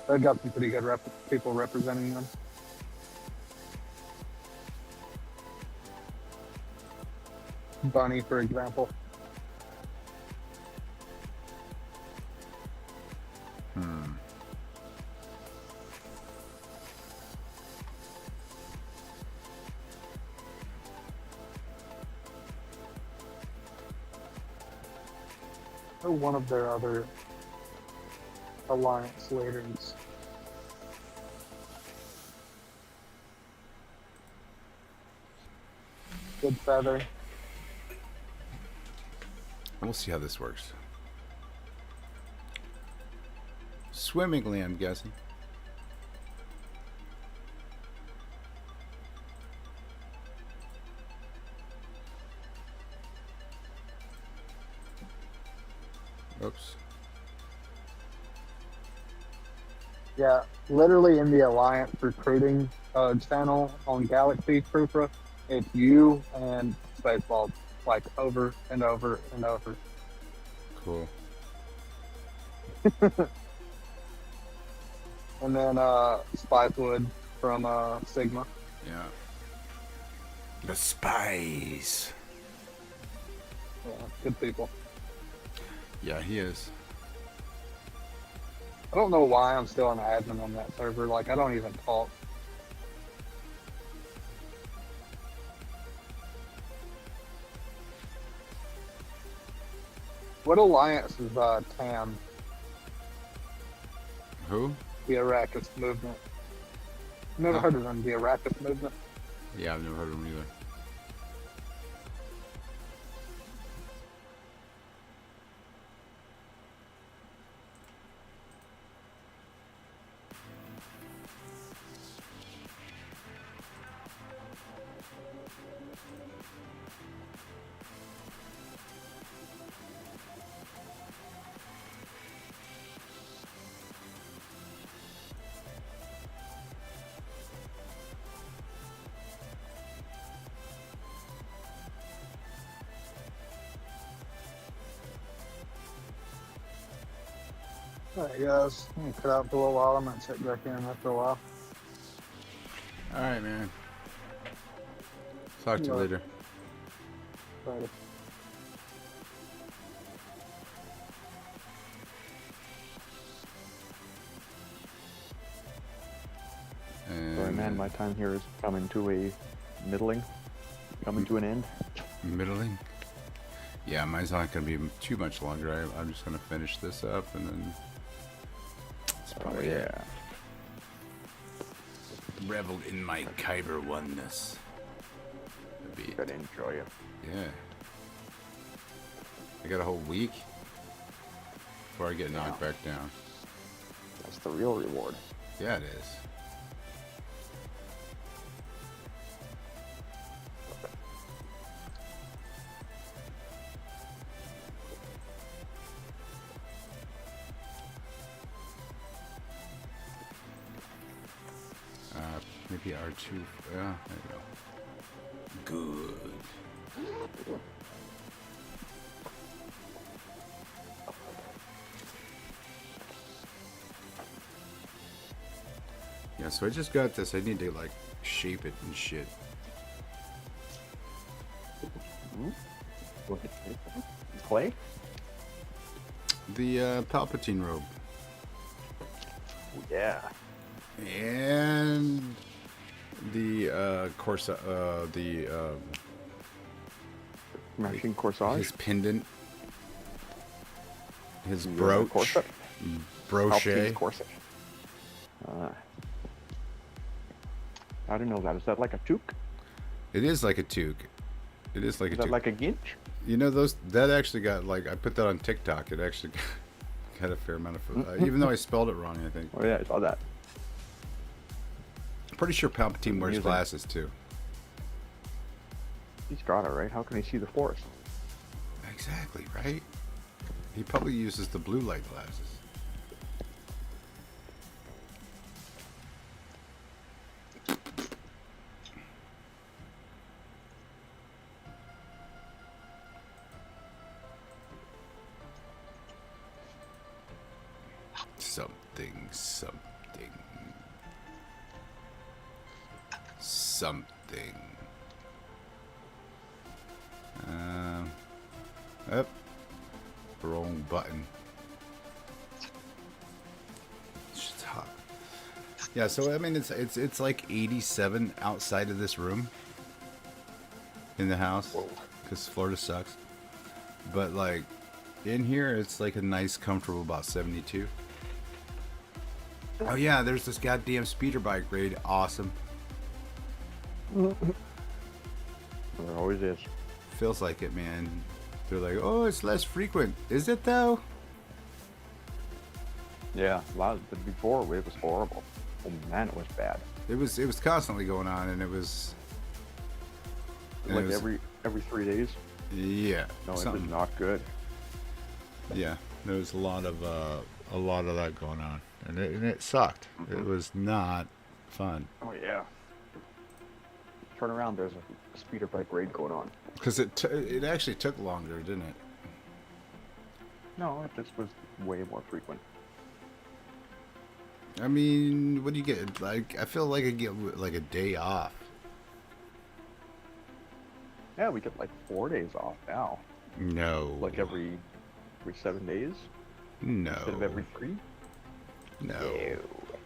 they've got some pretty good people representing them. Bunny, for example. Or one of their other alliance leaders. Good feather. We'll see how this works. Swimmingly, I'm guessing. Oops. Yeah, literally in the Alliance recruiting channel on Galaxy Trooper, it's you and Spaceballs, like over and over and over. Cool. And then Spicewood from Sigma. Yeah. The spies. Yeah, good people. Yeah, he is. I don't know why I'm still an admin on that server. Like, I don't even talk. What alliance is TAM? Who? The Arrakis movement. Never heard of them, the Arrakis movement. Yeah, I've never heard of him either. Alright guys, I'm gonna cut out for a little while. I'm gonna check back in after a while. Alright, man. Talk to you later. Later. Sorry, man, my time here is coming to a middling, coming to an end. Middling? Yeah, mine's not going to be too much longer. I'm just going to finish this up and then... That's probably it. Revel in my Kyber oneness. Gotta enjoy it. Yeah. I got a whole week before I get knocked back down. That's the real reward. Yeah, it is. Maybe R2. Yeah, there you go. Good. Yeah, so I just got this. I need to like shape it and shit. Clay? The Palpatine robe. Yeah. And the Machine corsage. His pendant. His The, brooch. corset? Brochet. Palpatine's corset. I don't know that. Is that like a toque? It is like a toque. It is like Is a that toque. like a ginch? You know, that actually got, like, I put that on TikTok. It actually got a fair amount of, even though I spelled it wrong, I think. Oh yeah, I saw that. I'm pretty sure Palpatine wears Amusing. glasses too. He's got it, right? How can he see the forest? Exactly, right? He probably uses the blue light glasses. Something. Up. Wrong button. It's hot. Yeah, so I mean it's like 87 outside of this room in the house because Florida sucks. But like in here it's like a nice comfortable about 72. Oh yeah, there's this goddamn speeder bike raid. Awesome. There always is. Feels like it, man. They're like, oh, it's less frequent. Is it though? Yeah, a lot of before it was horrible. Oh man, it was bad. It was constantly going on, and it was like every 3 days. Yeah. No, it was not good. Yeah, there was a lot of that going on, and it sucked. It was not fun. Oh yeah. Turn around, there's a speeder bike raid going on. Because it actually took longer, didn't it? No, it just was way more frequent. I mean, what do you get? Like, I feel like I get like a day off. Yeah, we get like 4 days off now. No. Like every 7 days? No. Instead of every 3? No.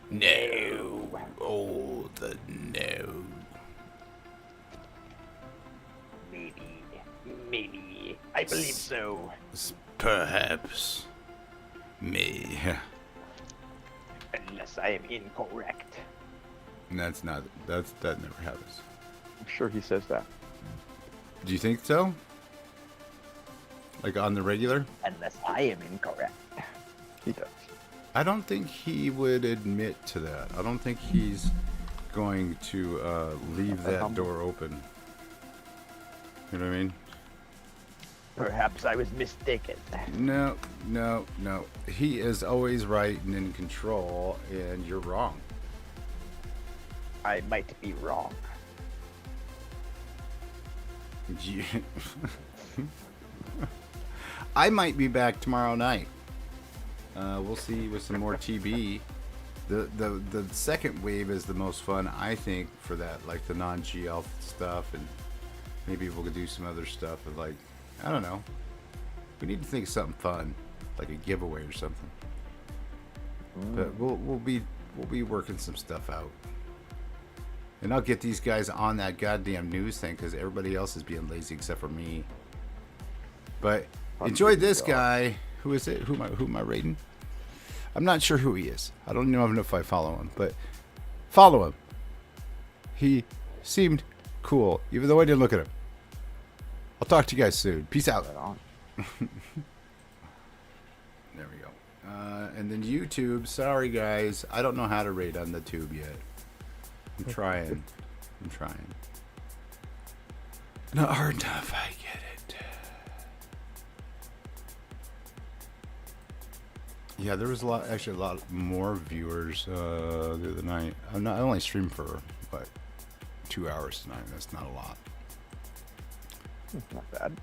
No. Oh, the no. Maybe. I believe so. Perhaps. Me. Unless I am incorrect. And that never happens. I'm sure he says that. Do you think so? Like on the regular? Unless I am incorrect. He does. I don't think he would admit to that. I don't think he's going to leave that door open. You know what I mean? Perhaps I was mistaken. No. He is always right and in control, and you're wrong. I might be wrong. I might be back tomorrow night. We'll see with some more TB. The second wave is the most fun, I think, for that, like the non-GL stuff, and maybe we'll do some other stuff. But like, I don't know. We need to think of something fun, like a giveaway or something. But we'll be working some stuff out. And I'll get these guys on that goddamn news thing because everybody else is being lazy except for me. But enjoy this guy. Who is it? Who am I rating? I'm not sure who he is. I don't know if I follow him, but follow him. He seemed cool, even though I didn't look at him. I'll talk to you guys soon. Peace out. There we go. And then YouTube. Sorry, guys. I don't know how to rate on the tube yet. I'm trying. Not hard enough. I get it. Yeah, there was a lot more viewers the other night. I only streamed for 2 hours tonight. That's not a lot. Not bad.